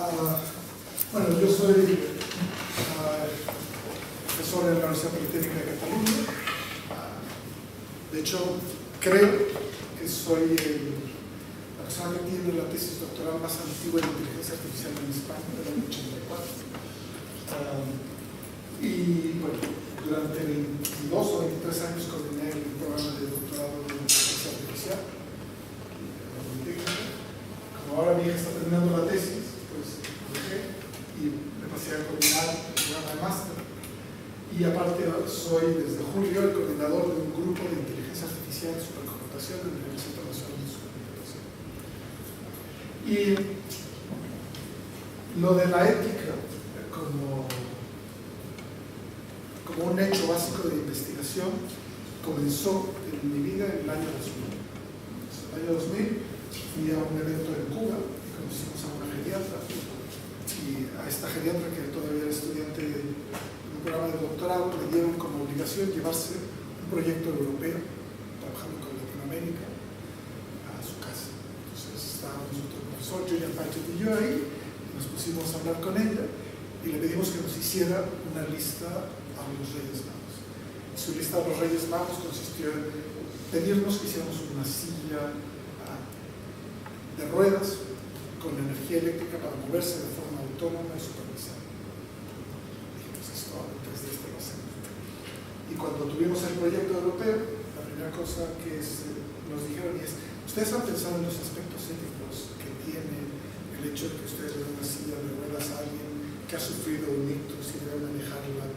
Bueno, yo soy profesor en la Universidad Politécnica de Cataluña. De hecho, creo que soy la persona que tiene la tesis doctoral más antigua de inteligencia artificial en España, del año 84. Y bueno, durante 22 o 23 años coordiné el programa de doctorado de inteligencia artificial en la Politécnica. Como ahora mi hija está terminando la tesis, pues y me pasé a coordinar el programa de máster. Y aparte soy desde julio el coordinador de un grupo de inteligencia artificial y supercomputación en el Centro Nacional de Supercomputación. Y lo de la ética como un hecho básico de investigación comenzó en mi vida en el año 2000. En el año 2000 fui a un evento en Cuba y conocimos a una geriatra. Y a esta geriatra, que todavía era estudiante de un programa de doctorado, le dieron como obligación llevarse un proyecto europeo, trabajando con Latinoamérica, a su casa. Entonces estábamos otro profesor, Julian Paget y yo ahí, y nos pusimos a hablar con ella, y le pedimos que nos hiciera una lista a los Reyes Magos. Y su lista a los Reyes Magos consistió en pedirnos que hiciéramos una silla de ruedas con energía eléctrica para moverse de forma autónoma y supervisada. Dijimos, esto antes de esto lo hacemos. Y cuando tuvimos el proyecto europeo, la primera cosa que nos dijeron es: ¿ustedes han pensado en los aspectos éticos que tiene el hecho de que ustedes le den una silla de ruedas a alguien que ha sufrido un ictus y debe manejarla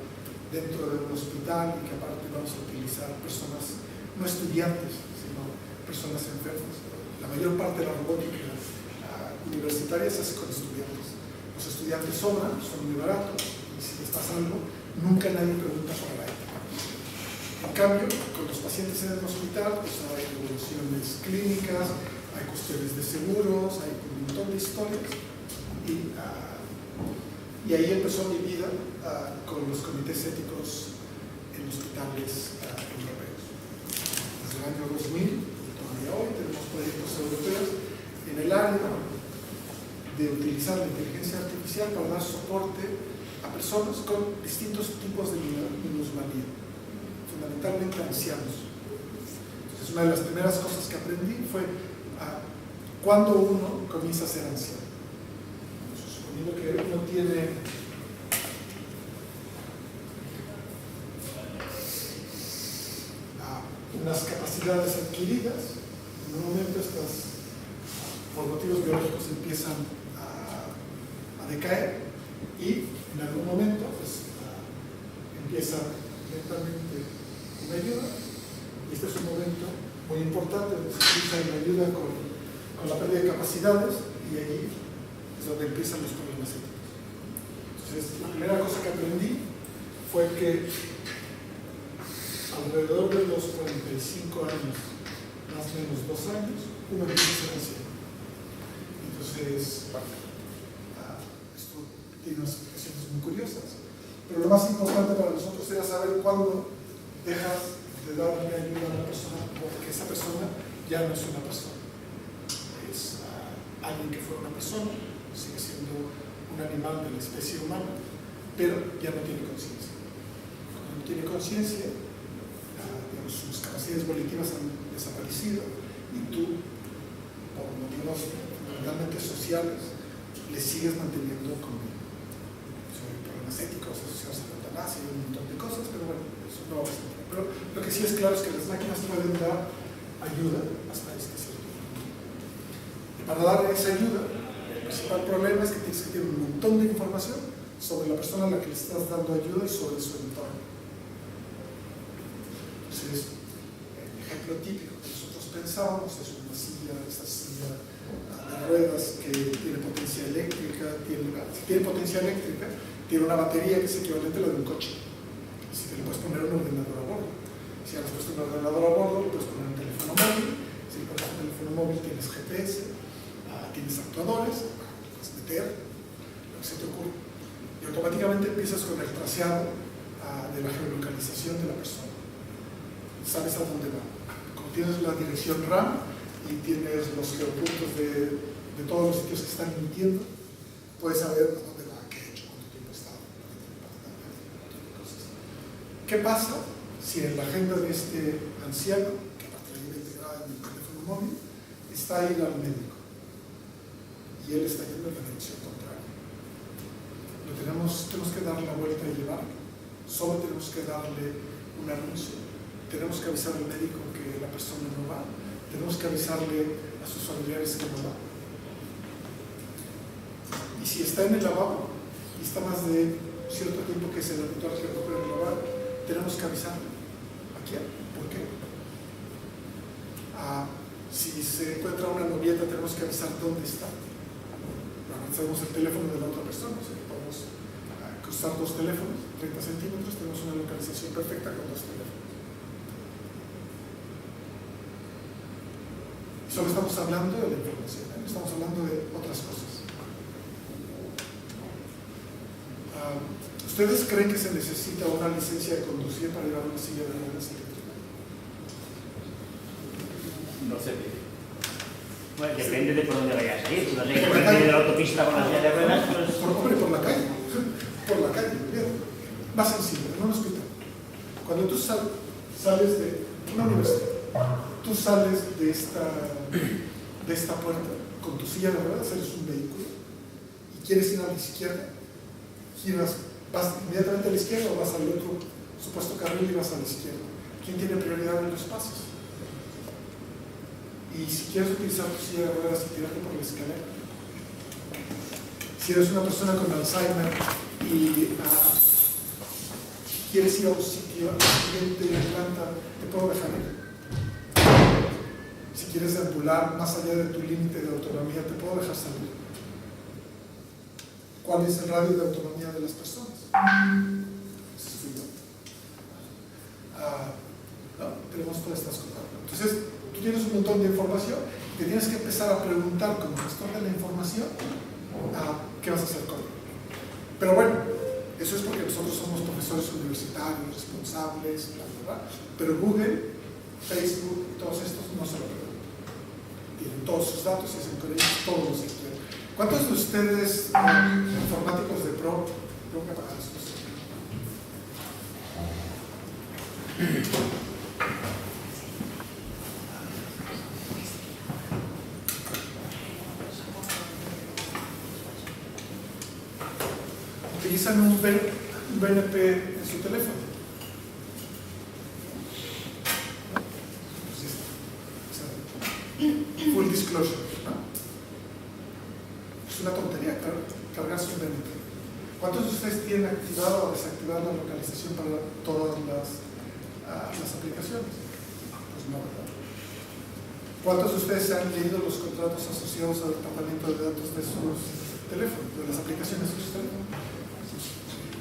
dentro de un hospital, y que aparte vamos a utilizar personas, no estudiantes, sino personas enfermas? La mayor parte de la robótica universitaria se hace con estudiantes. Los estudiantes sobran, son muy baratos, y si les pasa algo, nunca nadie pregunta por la ética. En cambio, con los pacientes en el hospital, pues hay evoluciones clínicas, hay cuestiones de seguros, hay un montón de historias, y ahí empezó mi vida con los comités éticos en hospitales europeos. Desde el año 2000, todavía hoy, tenemos proyectos europeos en el área de utilizar la inteligencia artificial para dar soporte a personas con distintos tipos de minusvalía, fundamentalmente ancianos. Entonces, una de las primeras cosas que aprendí fue cuándo uno comienza a ser anciano. Entonces, suponiendo que uno tiene unas capacidades adquiridas, en un momento estas, por motivos biológicos, empiezan a decaer, y en algún momento pues, empieza lentamente una ayuda, y este es un momento muy importante donde se utiliza la ayuda con la pérdida de capacidades, y ahí es donde empiezan los problemas éticos. Entonces, la primera cosa que aprendí fue que alrededor de los 45 años, más o menos 2 años, uno empieza a ser anciano. Entonces, esto tiene unas explicaciones muy curiosas, pero lo más importante para nosotros era saber cuándo dejas de darle ayuda a una persona, porque esa persona ya no es una persona, es alguien que fue una persona, sigue siendo un animal de la especie humana, pero ya no tiene conciencia. Cuando no tiene conciencia, sus capacidades volitivas han desaparecido, y tú, por motivos fundamentalmente sociales, le sigues manteniendo con problemas éticos asociados a la eutanasia y un montón de cosas, pero bueno, eso no va a ser. Pero lo que sí es claro es que las máquinas pueden dar ayuda hasta este cierto punto. Y para dar esa ayuda, el principal problema es que tienes que tener un montón de información sobre la persona a la que le estás dando ayuda y sobre su entorno. Entonces, el ejemplo típico que nosotros pensábamos es una silla, esta silla de ruedas que tiene potencia eléctrica, tiene una batería que es equivalente a la de un coche. Si te le puedes poner un ordenador a bordo. Si le puedes poner un ordenador a bordo, le puedes poner un teléfono móvil. Si le pones un teléfono móvil, tienes GPS, tienes actuadores, puedes meter lo que se te ocurre. Y automáticamente empiezas con el traseado de la geolocalización de la persona. Sabes a dónde va. Como tienes la dirección RAM y tienes los geopuntos de todos los sitios que están emitiendo, puedes saber a dónde va, qué ha hecho, cuánto tiempo ha estado, cosas. ¿Qué pasa si en la agenda de este anciano, que aparte vive integrada en el teléfono móvil, está ir al médico y él está yendo en la dirección contraria? Tenemos que darle la vuelta y llevarlo. Solo tenemos que darle un anuncio. Tenemos que avisar al médico que la persona no va. Tenemos que avisarle a sus familiares que no va. Y si está en el lavabo y está más de cierto tiempo que es el habitual que no puede lavar, tenemos que avisarle. ¿A quién? ¿Por qué? Si se encuentra una novieta, tenemos que avisar dónde está. Avanzamos el teléfono de la otra persona, o sea, podemos cruzar dos teléfonos, 30 centímetros, tenemos una localización perfecta con dos teléfonos. Y solo estamos hablando de la información, no estamos hablando de otras cosas. ¿Ustedes creen que se necesita una licencia de conducir para llevar una silla de ruedas eléctrica? No sé. Bueno, depende de por dónde vayas a ir. Si vas a ir por el medio de la autopista con la silla de ruedas, pues... Por la calle. Por la calle, bien. Más sencillo, en un hospital. Cuando tú sales de una universidad, tú sales de esta puerta con tu silla de ruedas, eres un vehículo y quieres ir a la izquierda, vas inmediatamente a la izquierda o vas al otro supuesto carril y vas a la izquierda. ¿Quién tiene prioridad en los pasos? Y si quieres utilizar tu silla de ruedas y tirarte por la escalera, si eres una persona con Alzheimer y quieres ir a un sitio, a la siguiente planta, te puedo dejar ir. Si quieres deambular más allá de tu límite de autonomía, te puedo dejar salir. ¿Cuál es el radio de autonomía de las personas? Tenemos todas estas cosas. Entonces, tú tienes un montón de información y te tienes que empezar a preguntar como gestor de la información qué vas a hacer con ella. Pero bueno, eso es porque nosotros somos profesores universitarios, responsables, bla, bla, bla. Pero Google, Facebook y todos estos no se lo preguntan. Tienen todos sus datos y hacen con ellos todo lo que quieren. ¿Cuántos de ustedes informáticos de pro tengo que apagar esto? Utilizan un BNP en su teléfono. Full disclosure, ¿no? Es una tontería cargarse un BNP. ¿Cuántos de ustedes tienen activado o desactivado la localización para todas las aplicaciones? Pues no, ¿verdad? ¿Cuántos de ustedes han leído los contratos asociados al tratamiento de datos de sus teléfonos, de las aplicaciones de sus teléfonos?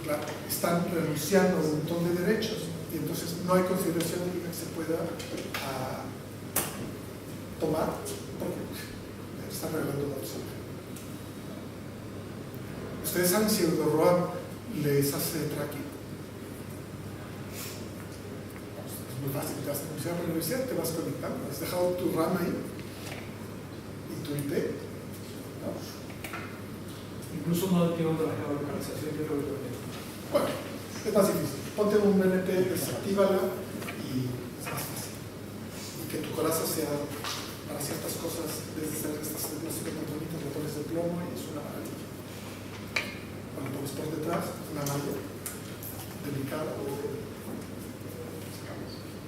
Claro, están renunciando a un montón de derechos y entonces no hay consideración ética que se pueda tomar porque están revelando datos. ¿Ustedes saben si el DOROAM les hace tracking? Es muy fácil, te vas a anunciar a la universidad, te vas conectando, has dejado tu RAM ahí y tu IP, ¿no? Incluso no tengo la geolocalización, yo lo veo bien. Bueno, es más difícil. Ponte un BNP, desactívala y es más fácil. Y que tu coraza sea para ciertas cosas, desde estas de plástico tan bonitas, lo pones de plomo y es una maravilla. Cuando lo pones por detrás, una malla delicada.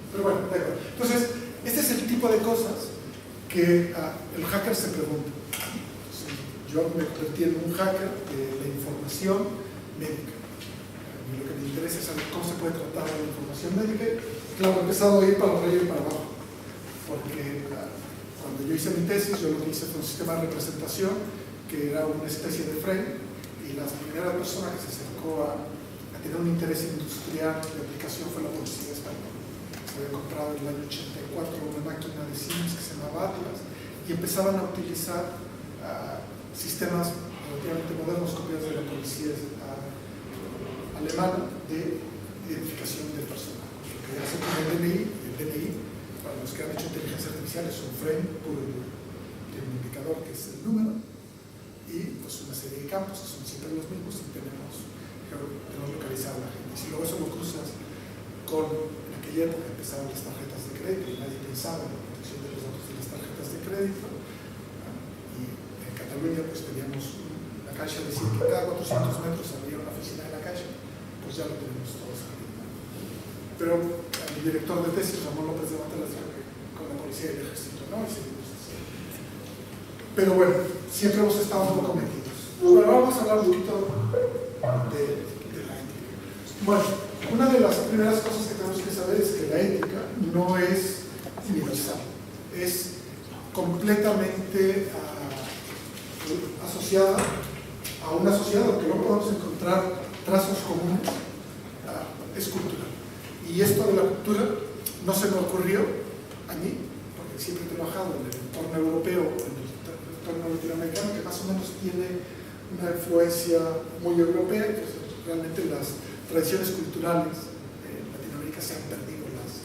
Pero bueno, da igual. Entonces, este es el tipo de cosas que el hacker se pregunta. Entonces, yo me convertí en un hacker de la información médica. Y lo que me interesa es saber cómo se puede tratar la información médica. Claro, he empezado a ir para arriba y para abajo. Porque cuando yo hice mi tesis, yo lo que hice fue un sistema de representación que era una especie de frame. Y la primera persona que se acercó a tener un interés industrial de aplicación fue la policía española. Se había comprado en el año 84 una máquina de Siemens que se llamaba Atlas y empezaban a utilizar sistemas relativamente modernos copiados de la policía alemana de identificación del personal. Lo que hace con el DNI, para los que han hecho inteligencia artificial, es un frame puro de un indicador que es el número y pues una serie de de campos que son siempre los mismos y tenemos localizado a la gente. Si luego eso lo cruzas con, en aquella época empezaron las tarjetas de crédito y nadie pensaba en la protección de los datos de las tarjetas de crédito, y en Cataluña pues teníamos una caixa, decir que cada 400 metros había una oficina de la caixa, pues ya lo tenemos todos habilitado. Pero mi director de tesis, Ramón López de Matelas, dijo que con la policía y el ejército no, y seguimos así. Pero bueno, siempre hemos estado un poco metidos. Bueno, vamos a hablar un poquito de la ética. Bueno, una de las primeras cosas que tenemos que saber es que la ética no es universal, es completamente asociada a una sociedad, aunque no podemos encontrar trazos comunes, es cultural. Y esto de la cultura no se me ocurrió a mí, porque siempre he trabajado en el entorno europeo, en el entorno latinoamericano, que más o menos tiene una influencia muy europea, y pues realmente las tradiciones culturales en Latinoamérica se han perdido las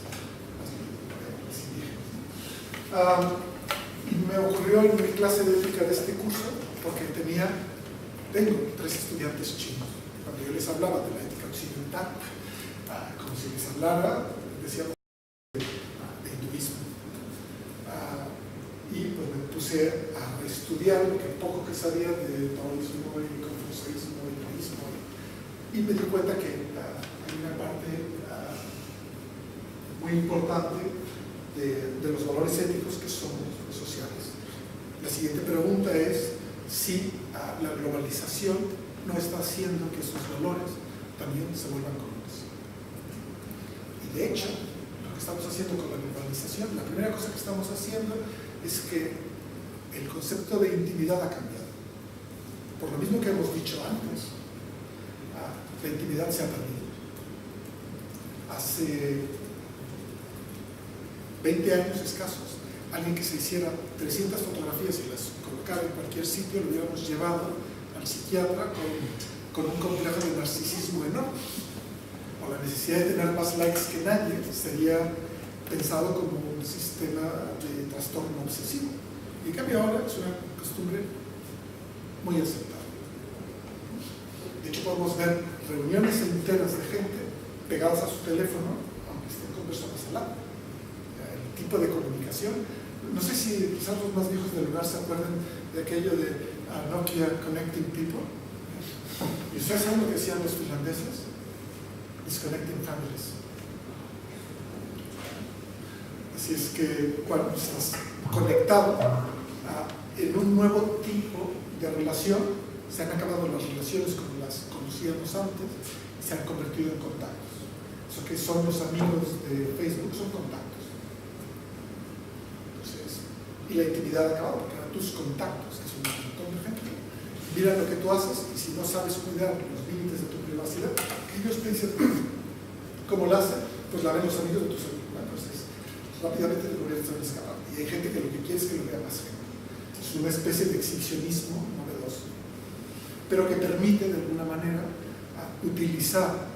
indígenas. Me ocurrió en mi clase de ética de este curso, porque tengo 3 estudiantes chinos. Cuando yo les hablaba de la ética occidental, como si les hablara, decíamos de hinduismo. Y pues me puse a estudiar lo que poco que sabía de taoísmo y confucianismo y taoísmo, y me di cuenta que hay una parte muy importante de los valores éticos que son los sociales. La siguiente pregunta es si la globalización no está haciendo que esos valores también se vuelvan comunes. Y de hecho, lo que estamos haciendo con la globalización, la primera cosa que estamos haciendo es que el concepto de intimidad ha cambiado. Por lo mismo que hemos dicho antes, la intimidad se ha perdido. Hace 20 años escasos, alguien que se hiciera 300 fotografías y las colocara en cualquier sitio, lo hubiéramos llevado al psiquiatra con un complejo de narcisismo enorme. O la necesidad de tener más likes que nadie sería pensado como un sistema de trastorno obsesivo. Y en cambio ahora es una costumbre muy aceptada. De hecho podemos ver reuniones enteras de gente pegadas a su teléfono, aunque estén con personas al lado. El tipo de comunicación, no sé si quizás los más viejos del lugar se acuerdan de aquello de Nokia Connecting People. ¿Y ustedes saben lo que decían los finlandeses? Disconnecting families. Así es que cuando estás conectado en un nuevo tipo de relación, se han acabado las relaciones como las conocíamos antes y se han convertido en contactos. Eso que son los amigos de Facebook son contactos. Entonces, y la intimidad ha acabado porque eran tus contactos, que son un montón de gente. Mira lo que tú haces y si no sabes cuidar los límites de tu privacidad, que ellos piensen cómo lo hacen, pues la ven los amigos de tus amigos. Entonces, rápidamente te conviertes en escapar. Y hay gente que lo que quiere es que lo vea más gente. Es una especie de exhibicionismo novedoso, pero que permite de alguna manera utilizar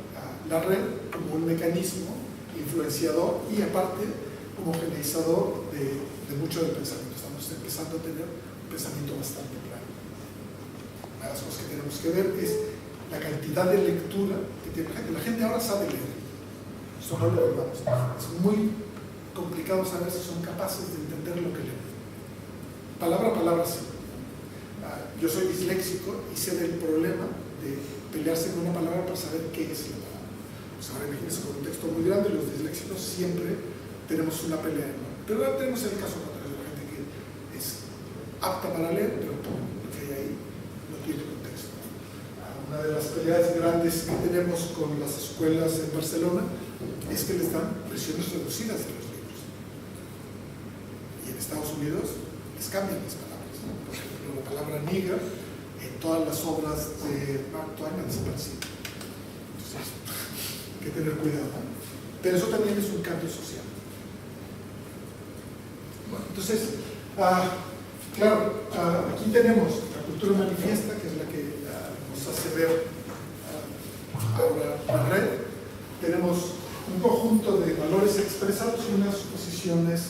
la red como un mecanismo influenciador y aparte homogeneizador de mucho del pensamiento. Estamos empezando a tener un pensamiento bastante claro. Una de las cosas que tenemos que ver es la cantidad de lectura que tiene la gente. La gente ahora sabe leer. Eso no lo olvidamos. Es muy complicado saber si son capaces de entender lo que leen. Palabra a palabra sí. Yo soy disléxico y sé del problema de pelearse con una palabra para saber qué es la palabra. Pues ahora imagínense con un texto muy grande, los disléxicos siempre tenemos una pelea enorme. Pero ahora tenemos el caso contrario de la gente que es apta para leer, pero lo que hay ahí no tiene contexto. Una de las peleas grandes que tenemos con las escuelas en Barcelona es que les dan versiones reducidas de los libros. Y en Estados Unidos les cambian las palabras. Por ejemplo, la palabra nigger en todas las obras de Mark Twain han desaparecido. Entonces, hay que tener cuidado, ¿no? Pero eso también es un cambio social. Bueno, entonces, claro, aquí tenemos la cultura manifiesta, que es la que nos hace ver ahora la red. Tenemos un conjunto de valores expresados y unas suposiciones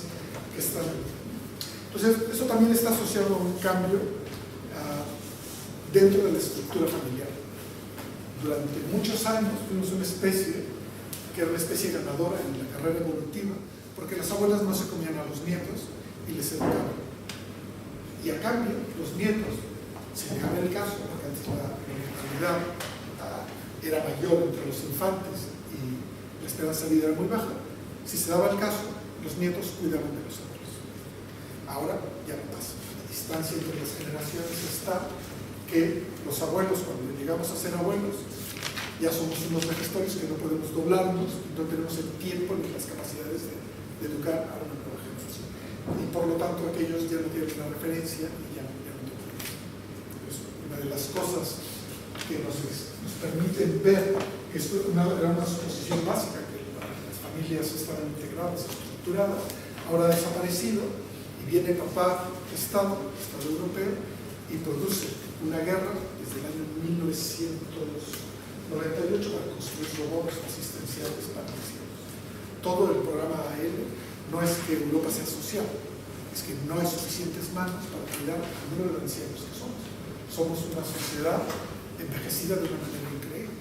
que están ahí. Entonces, eso también está asociado a un cambio dentro de la estructura familiar. Durante muchos años fuimos una especie que era una especie ganadora en la carrera evolutiva, porque las abuelas no se comían a los nietos y les educaban. Y a cambio, los nietos, si llegaba el caso, porque antes la mortalidad era mayor entre los infantes y la esperanza de vida era muy baja, si se daba el caso, los nietos cuidaban de los abuelos. Ahora ya no pasa. La distancia entre las generaciones está que los abuelos, cuando llegamos a ser abuelos, ya somos unos vejestorios que no podemos doblarnos, no tenemos el tiempo ni las capacidades de educar a una nueva generación. Y por lo tanto aquellos ya no tienen una referencia y ya no tienen. Entonces, una de las cosas que nos permiten ver que esto era una suposición básica, que las familias estaban integradas, estructuradas, ahora ha desaparecido y viene papá Estado europeo y produce una guerra desde el año 1998 para construir robots asistenciales para ancianos. Todo el programa AL no es que Europa sea social, es que no hay suficientes manos para cuidar al número de ancianos que somos. Somos una sociedad envejecida de una manera increíble.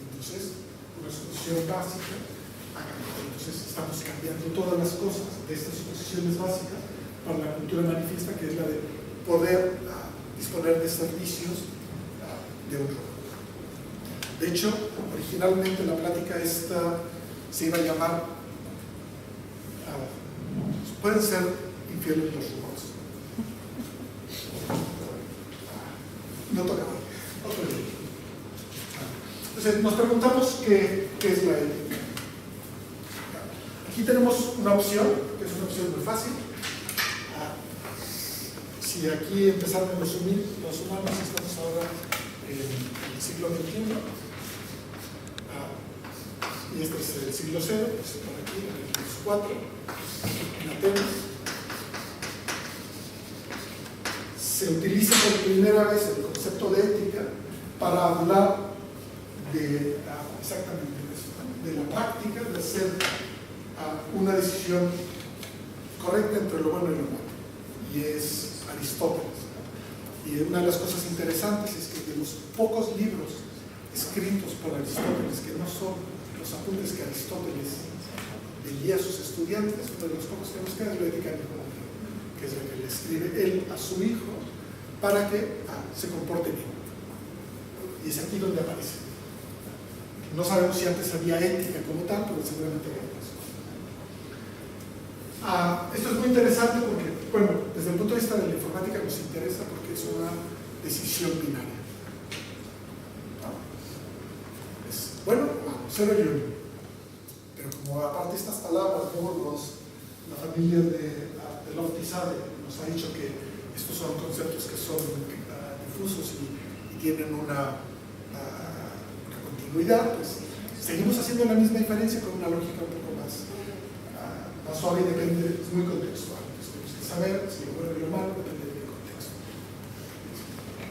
Entonces, una solución básica, entonces estamos cambiando todas las cosas de estas suposiciones básicas para la cultura manifiesta, que es la de poder disponer de servicios de un robot. De hecho, originalmente la plática esta se iba a llamar ¿pueden ser infieles los robots? No tocaba. Entonces nos preguntamos qué es la ética. Aquí tenemos una opción, que es una opción muy fácil. Si aquí empezaron a resumir, los humanos estamos ahora en el siglo XXI, y este es el siglo cero, que es por aquí, en el 4, en Atenas. Se utiliza por primera vez el concepto de ética para hablar de exactamente eso, ¿no? De la práctica de hacer una decisión correcta entre lo bueno y lo malo. Y es Aristóteles. Y una de las cosas interesantes es que de los pocos libros escritos por Aristóteles, que no son los apuntes que Aristóteles leía a sus estudiantes, uno de los pocos que nos queda es la Ética de Nicomaqueo, que es la que le escribe él a su hijo para que se comporte bien. Y es aquí donde aparece. No sabemos si antes había ética como tal, pero seguramente había eso. Esto es muy interesante porque, bueno, desde el punto de vista de la informática nos interesa porque es una decisión binaria. Es bueno, 0 y 1. Pero como aparte estas palabras, la familia de Lofty-Sade nos ha dicho que estos son conceptos que son difusos y tienen una continuidad, pues seguimos haciendo la misma diferencia con una lógica un poco más suave y depende, es muy contextual. Tenemos que saber si lo bueno y lo malo depende del contexto.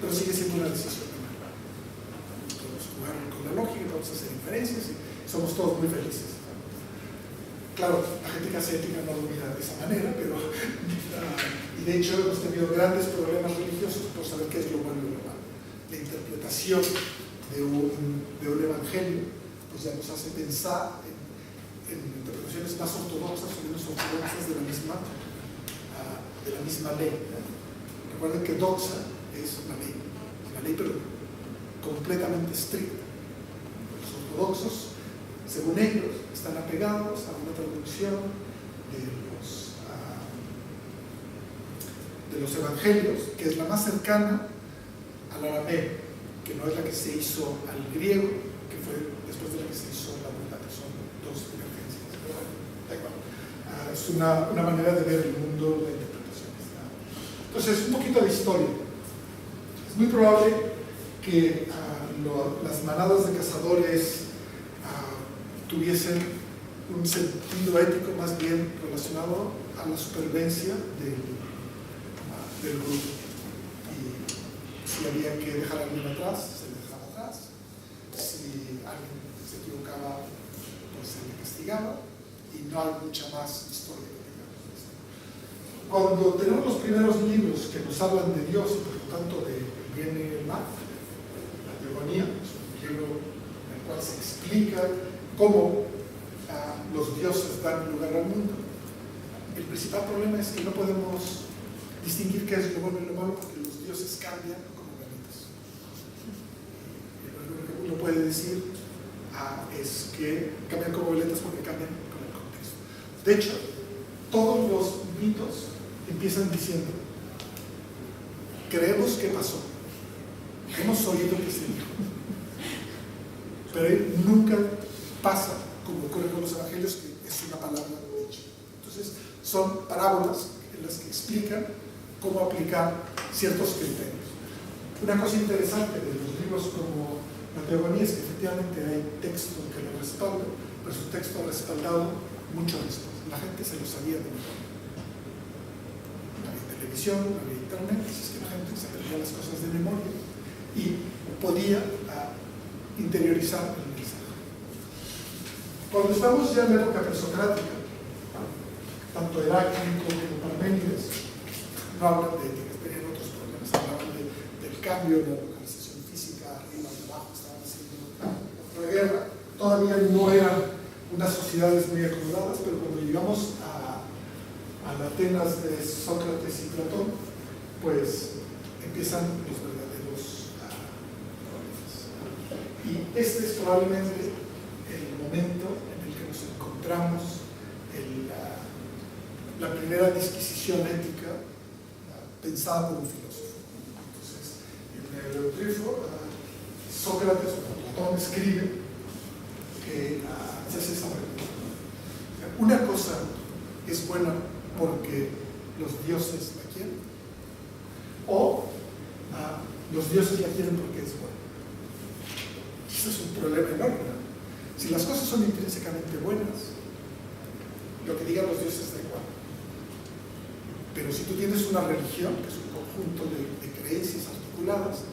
Pero sigue siendo una decisión humana. Podemos jugar con la lógica, podemos hacer inferencias y somos todos muy felices. Claro, la gente que hace ética no lo mira de esa manera, pero y de hecho hemos tenido grandes problemas religiosos por saber qué es lo bueno y lo malo. La interpretación de un evangelio pues ya nos hace pensar en interpretaciones más ortodoxas o menos ortodoxas de la misma ley. Recuerden que doxa es una ley pero completamente estricta. Los ortodoxos, según ellos, están apegados a una traducción de los evangelios, que es la más cercana al arameo, que no es la que se hizo al griego, que fue después de la que se hizo la vulgata, que son dos divergencias. Pero bueno, da igual. Es una manera de ver el mundo de interpretaciones. Entonces, un poquito de historia. Es muy probable que las manadas de cazadores tuviesen un sentido ético más bien relacionado a la supervivencia del grupo. Y si había que dejar a alguien atrás, se le dejaba atrás. Si alguien se equivocaba, pues se le castigaba. Y no hay mucha más historia, digamos. cuando tenemos los primeros libros que nos hablan de Dios y por lo tanto de bien y el mal, la teogonía, es un libro en el cual se explica cómo los dioses dan lugar al mundo. El principal problema es que no podemos distinguir qué es lo bueno y lo malo porque los dioses cambian como velitas. Lo que uno puede decir es que cambian como veletas porque cambian con el contexto. De hecho, todos los mitos empiezan diciendo: creemos que pasó, hemos oído que se dijo, pero nunca pasa como ocurre con los evangelios, que es una palabra dicha. Entonces, son parábolas en las que explican cómo aplicar ciertos criterios. Una cosa interesante de los libros como la teogonía es que efectivamente hay texto que lo respalda, pero su texto ha respaldado mucho después. La gente se lo sabía de memoria. No había televisión, no había internet, así es que la gente se aprendía las cosas de memoria y podía interiorizar el mensaje. Cuando estamos ya en la época presocrática, tanto Heráclito como Parménides no hablan de ética, tenían otros problemas, hablaban del cambio, de la localización física, arriba, abajo, estaban haciendo otra guerra. Todavía no eran unas sociedades muy acomodadas, pero cuando llegamos a las Atenas de Sócrates y Platón, pues empiezan los verdaderos problemas. Y este es probablemente el momento en el que nos encontramos la primera disquisición ética pensada por un filósofo. Entonces, en el Eutrifo, Sócrates o Platón escribe que se hace esta pregunta: ¿una cosa es buena porque los dioses la quieren? ¿O los dioses la quieren porque es buena? Eso es un problema enorme, ¿no? Si las cosas son intrínsecamente buenas, lo que digan los dioses da igual. Pero si tú tienes una religión, que es un conjunto de creencias articuladas,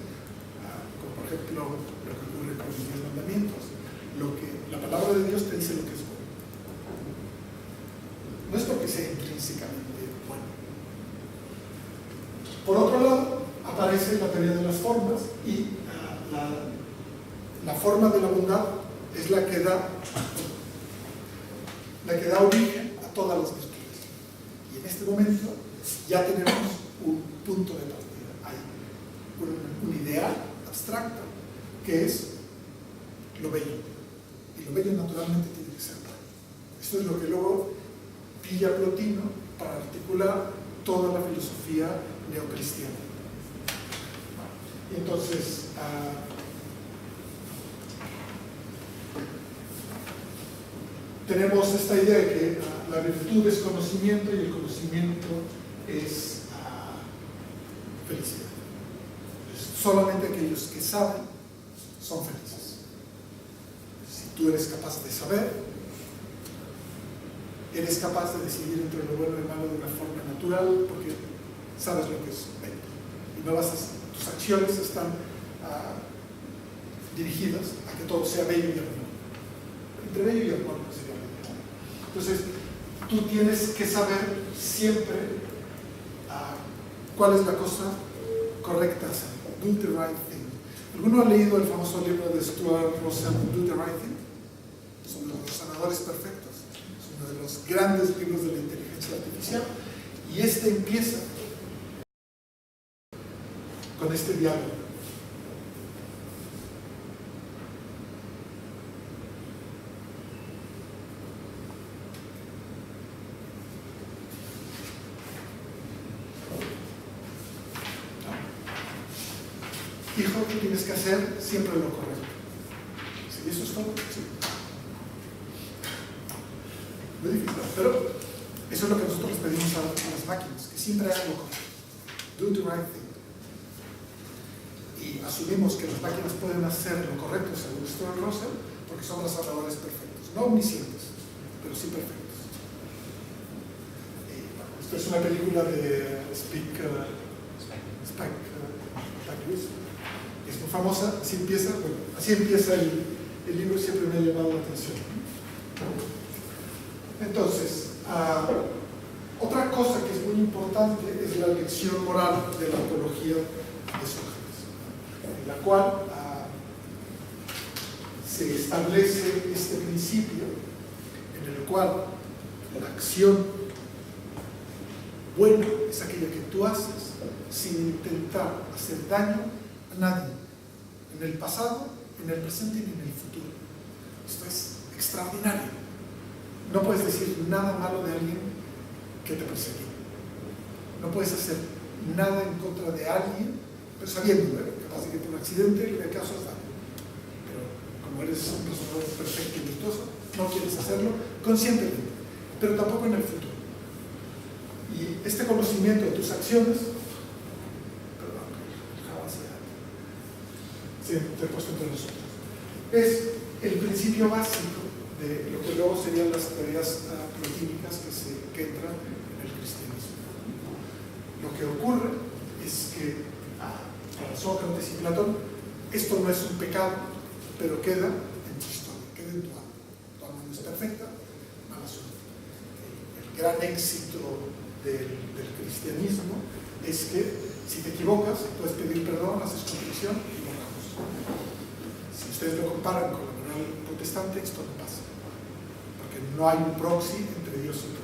como por ejemplo lo que ocurre con los 10 mandamientos, la palabra de Dios te dice lo que es bueno. No es porque sea intrínsecamente bueno. Por otro lado, aparece la teoría de las formas y la forma de la bondad es la que da origen a todas las virtudes. Y en este momento ya tenemos un punto de partida. Hay un ideal abstracto que es lo bello. Y lo bello naturalmente tiene que ser bueno. Esto es lo que luego pilla Plotino para articular toda la filosofía neocristiana. Y entonces, tenemos esta idea de que la virtud es conocimiento y el conocimiento es felicidad. Entonces, solamente aquellos que saben son felices. Si tú eres capaz de saber, eres capaz de decidir entre lo bueno y lo malo de una forma natural porque sabes lo que es bello. Y no tus acciones están dirigidas a que todo sea bello y armónico. Entre bello y armónico sería bello. Entonces, tú tienes que saber siempre cuál es la cosa correcta a hacer. Do the right thing. ¿Alguno ha leído el famoso libro de Stuart Russell, Do the Right Thing? Son los sanadores perfectos. Es uno de los grandes libros de la inteligencia artificial. Y este empieza con este diálogo. Hijo, tú tienes que hacer siempre lo correcto. ¿Sí? ¿Eso es todo? Sí. Muy difícil, pero eso es lo que nosotros les pedimos a las máquinas, que siempre hagan lo correcto. Do the right thing. Y asumimos que las máquinas pueden hacer lo correcto según Stuart Russell, porque son razonadores perfectos. No omniscientes, pero sí perfectos. Y, bueno, esto es una película de Spike Lee. Es muy famosa, así empieza el libro, siempre me ha llamado la atención. Entonces, Otra cosa que es muy importante es la lección moral de la apología de Sócrates, en la cual se establece este principio en el cual la acción buena es aquella que tú haces sin intentar hacer daño a nadie, en el pasado, en el presente ni en el futuro. Esto es extraordinario. No puedes decir nada malo de alguien que te persigue. No puedes hacer nada en contra de alguien, pero sabiendo, capaz de que por un accidente le causas daño. Pero como eres un personaje perfecto y virtuoso, no quieres hacerlo conscientemente, pero tampoco en el futuro. Y este conocimiento de tus acciones, te he puesto entre nosotros, es el principio básico de lo que luego serían las teorías plotínicas que entran en el cristianismo. Lo que ocurre es que para Sócrates y Platón esto no es un pecado, pero queda en tu historia, queda en tu alma. Tu alma no es perfecta, mala suerte. El gran éxito del cristianismo es que si te equivocas puedes pedir perdón, haces contrición y lo borramos. Si ustedes lo comparan con la moral protestante, esto no pasa, porque no hay un proxy entre Dios y tú.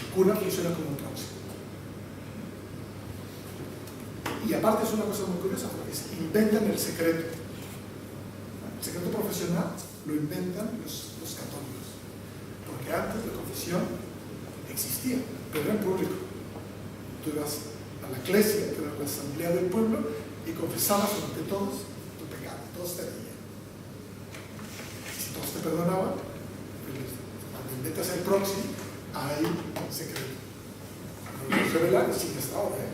El cura funciona como un proxy. Y aparte es una cosa muy curiosa, porque inventan el secreto. El secreto profesional lo inventan los católicos, porque antes la confesión existía, pero era en público. Tú ibas a la iglesia, que era la asamblea del pueblo, y confesabas ante todos tu pecado, todos te veían. Si todos te perdonaban, cuando inventas el próximo, hay un secreto. No lo puedes revelar y sigue hasta ahora,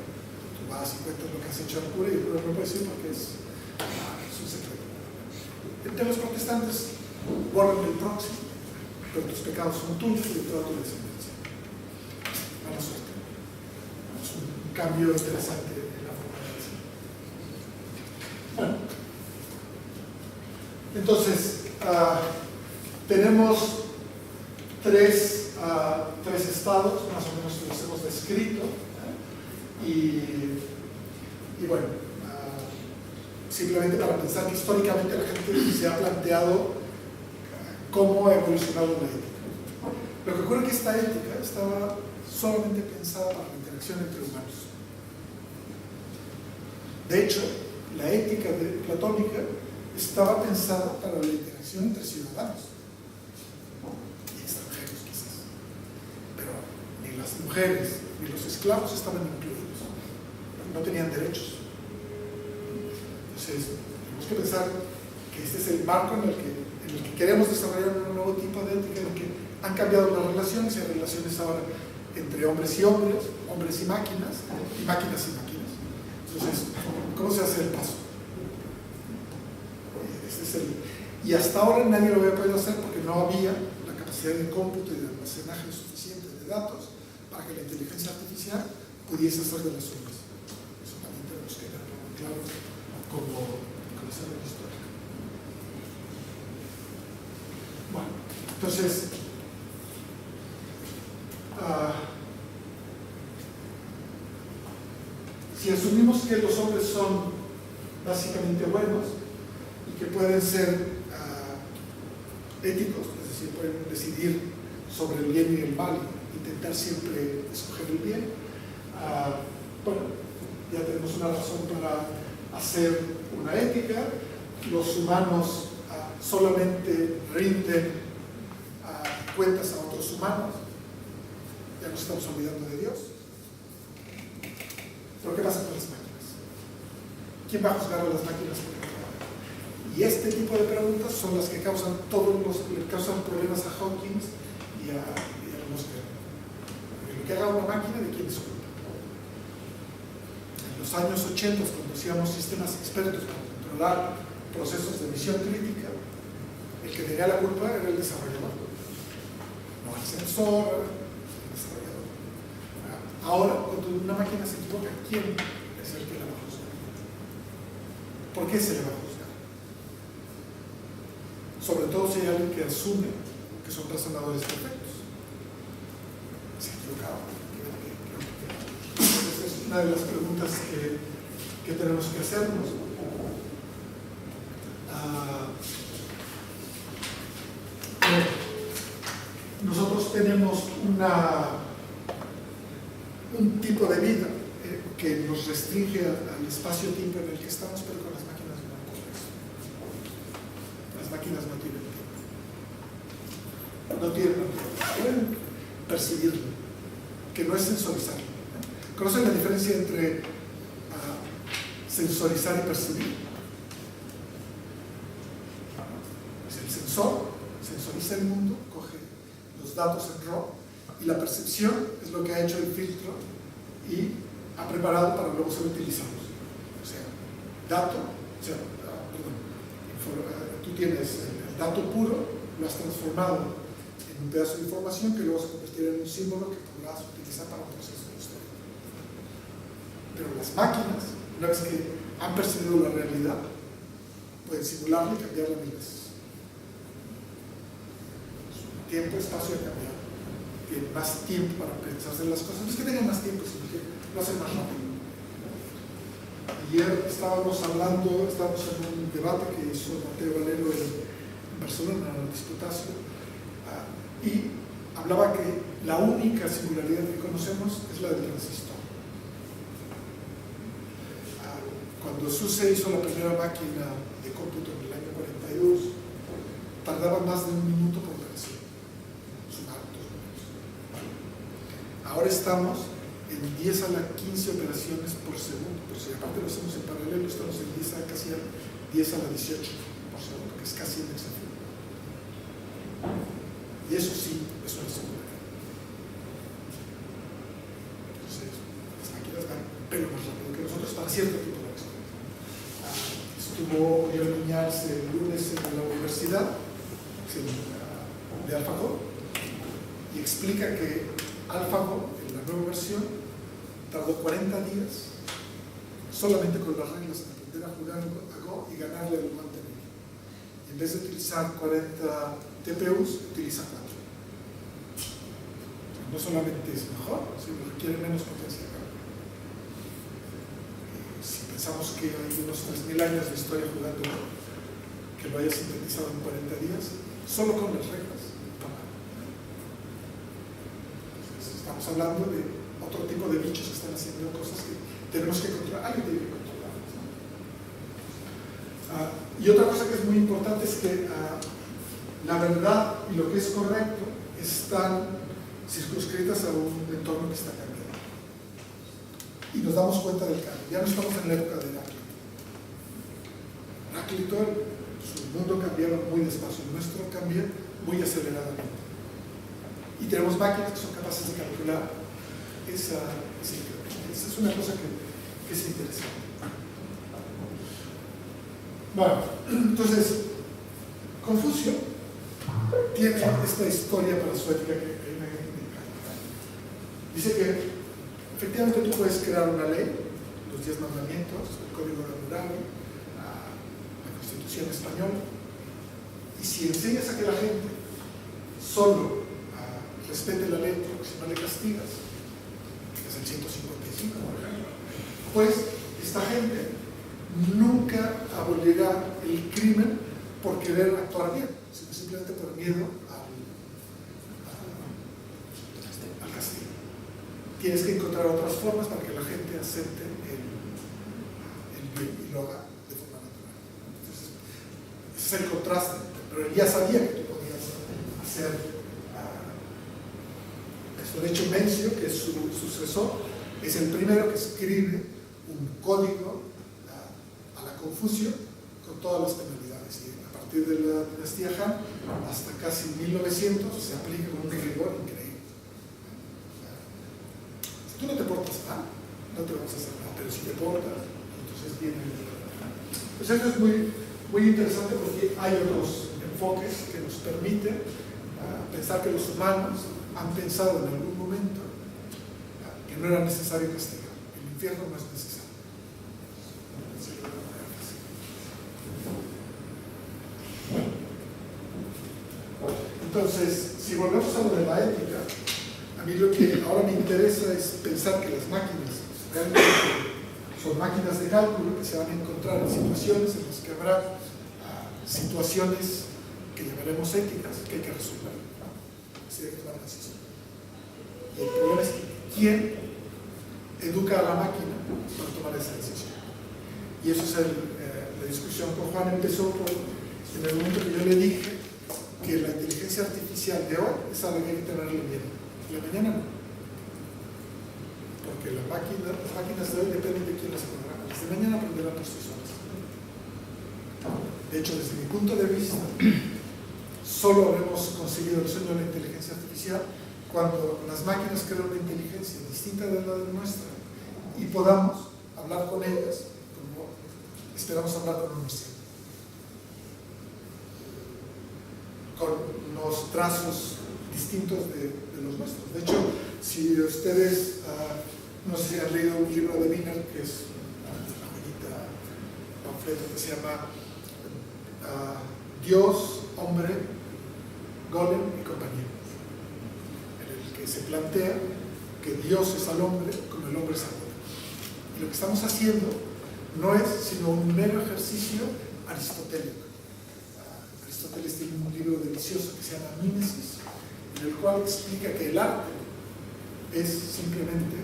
Tú vas y cuentas lo que has hecho al cura y el cura no puede decir porque es un secreto. Entre los protestantes borran el próximo, pero tus pecados son tuyos y de toda tu descendencia. Mala suerte. Es un cambio interesante en la forma de decir. Bueno, entonces tenemos tres estados, más o menos los hemos descrito, y bueno, simplemente para pensar que históricamente la gente se ha planteado cómo ha evolucionado la ética. Lo que ocurre es que esta ética estaba solamente pensada para la interacción entre humanos. De hecho, la ética platónica estaba pensada para la interacción entre ciudadanos y extranjeros quizás, pero ni las mujeres ni los esclavos estaban incluidos, no tenían derechos. Entonces, tenemos que pensar que este es el marco en el que queremos desarrollar un nuevo tipo de ética, en el que han cambiado las relaciones, y hay relaciones ahora entre hombres y hombres, hombres y máquinas y máquinas. Entonces, ¿cómo se hace el paso? Y hasta ahora nadie lo había podido hacer porque no había la capacidad de cómputo y de almacenaje suficiente de datos para que la inteligencia artificial pudiese hacer de las suyas. Eso también tenemos que dejarlo muy claro como conocedor histórico. Bueno, entonces, si asumimos que los hombres son básicamente buenos y que pueden ser éticos, es decir, pueden decidir sobre el bien y el mal, intentar siempre escoger el bien, bueno, ya tenemos una razón para hacer una ética. Los humanos solamente rinden cuentas a otros humanos, ya nos estamos olvidando de Dios. Pero ¿qué pasa con las máquinas? ¿Quién va a juzgar a las máquinas por el trabajo? Y este tipo de preguntas son las que causan problemas a Hawkins y a Mosquera. Porque lo que haga una máquina, ¿de quién es culpa? En los años 80, cuando hacíamos sistemas expertos para controlar procesos de visión crítica, el que tenía la culpa era el desarrollador, no el sensor, el desarrollador. Ahora, cuando una máquina se equivoca, ¿quién es el que la va a juzgar? ¿Por qué se le va a juzgar? Sobre todo si hay alguien que asume que son razonadores perfectos. Se ha equivocado. una de las preguntas que tenemos que hacernos. Nosotros tenemos un tipo de vida que nos restringe al espacio-tiempo en el que estamos, pero con las máquinas no ocurre eso. Las máquinas no tienen tiempo. No tienen tiempo. Pueden percibirlo, que no es sensorizarlo. ¿Conocen la diferencia entre sensorizar y percibir? Pues el sensor sensoriza el mundo, coge los datos en RAW, y la percepción es lo que ha hecho el filtro y ha preparado para luego ser utilizados. O sea, tú tienes el dato puro, lo has transformado en un pedazo de información que luego se convertirá en un símbolo que podrás utilizar para un proceso de historia. Pero las máquinas, una vez que han percibido la realidad, pueden simularla y cambiarla mil veces. Su tiempo, espacio ha cambiado. Tienen más tiempo para pensarse en las cosas. No es que tengan más tiempo, sino que lo hacen más rápido. Ayer estábamos en un debate que hizo Mateo Valero en Barcelona, en el Disputacio, y hablaba que la única singularidad que conocemos es la del transistor. Cuando SUSE hizo la primera máquina de cómputo en el año 42, tardaba más de un minuto por operación. Sumar dos números. Ahora estamos en 10 a la 15 operaciones por segundo, pero si aparte lo hacemos en paralelo, estamos en 10 a casi 10 a la 18 por segundo, que es casi un exaflop. Y eso sí es una singularidad. Entonces, las máquinas van un pelo más rápido que nosotros para cierto tipo de acción. Estuvo Oriol Viñals el lunes en la universidad de AlphaGo y explica que AlphaGo, en la nueva versión, tardó 40 días solamente con las reglas en aprender a jugar a Go y ganarle al guante medio. En vez de utilizar 40 TPUs, utiliza 4. No solamente es mejor, sino requiere menos potencia de cálculo. Si pensamos que hay unos 3.000 años de historia jugando Go, que lo haya sintetizado en 40 días, solo con las reglas. Entonces, estamos hablando de otro tipo de bichos que están haciendo cosas que tenemos que controlar. Alguien tiene que controlarlas, ¿no? Y otra cosa que es muy importante es que la verdad y lo que es correcto están circunscritas a un entorno que está cambiando. Y nos damos cuenta del cambio. Ya no estamos en la época de Heráclito. Heráclito, su mundo cambiaba muy despacio, el nuestro cambia muy aceleradamente. Y tenemos máquinas que son capaces de calcular esa es una cosa que es interesante. Bueno, entonces, Confucio tiene esta historia para su ética que me encanta. Dice que efectivamente tú puedes crear una ley, los 10 mandamientos, el Código de Hammurabi, la Constitución española, y si enseñas a que la gente solo respete la ley porque si no le castigas, que es el 155, por ejemplo, pues esta gente nunca abolirá el crimen por querer actuar bien, sino simplemente por miedo al castigo. Tienes que encontrar otras formas para que la gente acepte el bien y lo haga de forma natural. Entonces, ese es el contraste, pero él ya sabía que tú podías hacer eso. De hecho, Mencio, que es su sucesor, es el primero que escribe un código a la Confucio con todas las penalidades. Y a partir de la dinastía Han hasta casi 1900 se aplica con un rigor increíble. Si tú no te portas mal, no te vamos a hacer nada, pero si te portas, entonces viene el rigor. Pues eso es muy, muy interesante porque hay otros enfoques que nos permiten pensar que los humanos han pensado en algún momento que no era necesario castigar. El infierno no es necesario. Entonces, si volvemos a lo de la ética, a mí lo que ahora me interesa es pensar que las máquinas realmente son máquinas de cálculo que se van a encontrar en situaciones en las que habrá situaciones que llamaremos éticas que hay que resolver. Así de que van a decir. Y el problema es que quién educa a la máquina para tomar esa decisión. Y eso es la discusión con Juan empezó en el momento que yo le dije que la inteligencia artificial de hoy es a la que hay que tenerle miedo. La mañana no. Porque las máquinas de hoy dependen de quién las programa. Las de mañana aprenderán por sí solas. De hecho, desde mi punto de vista, solo habremos conseguido el sueño de la inteligencia artificial cuando las máquinas creen una inteligencia distinta de la nuestra y podamos hablar con ellas como esperamos hablar con un murciélago, con los trazos distintos de los nuestros. De hecho, si ustedes, no sé si han leído un libro de Wiener, que es una joyita panfleto que se llama Dios, hombre, golem y compañía, en el que se plantea que Dios es al hombre como el hombre es al golem. Y lo que estamos haciendo no es sino un mero ejercicio aristotélico. Aristóteles tiene un libro delicioso que se llama Mímesis, en el cual explica que el arte es simplemente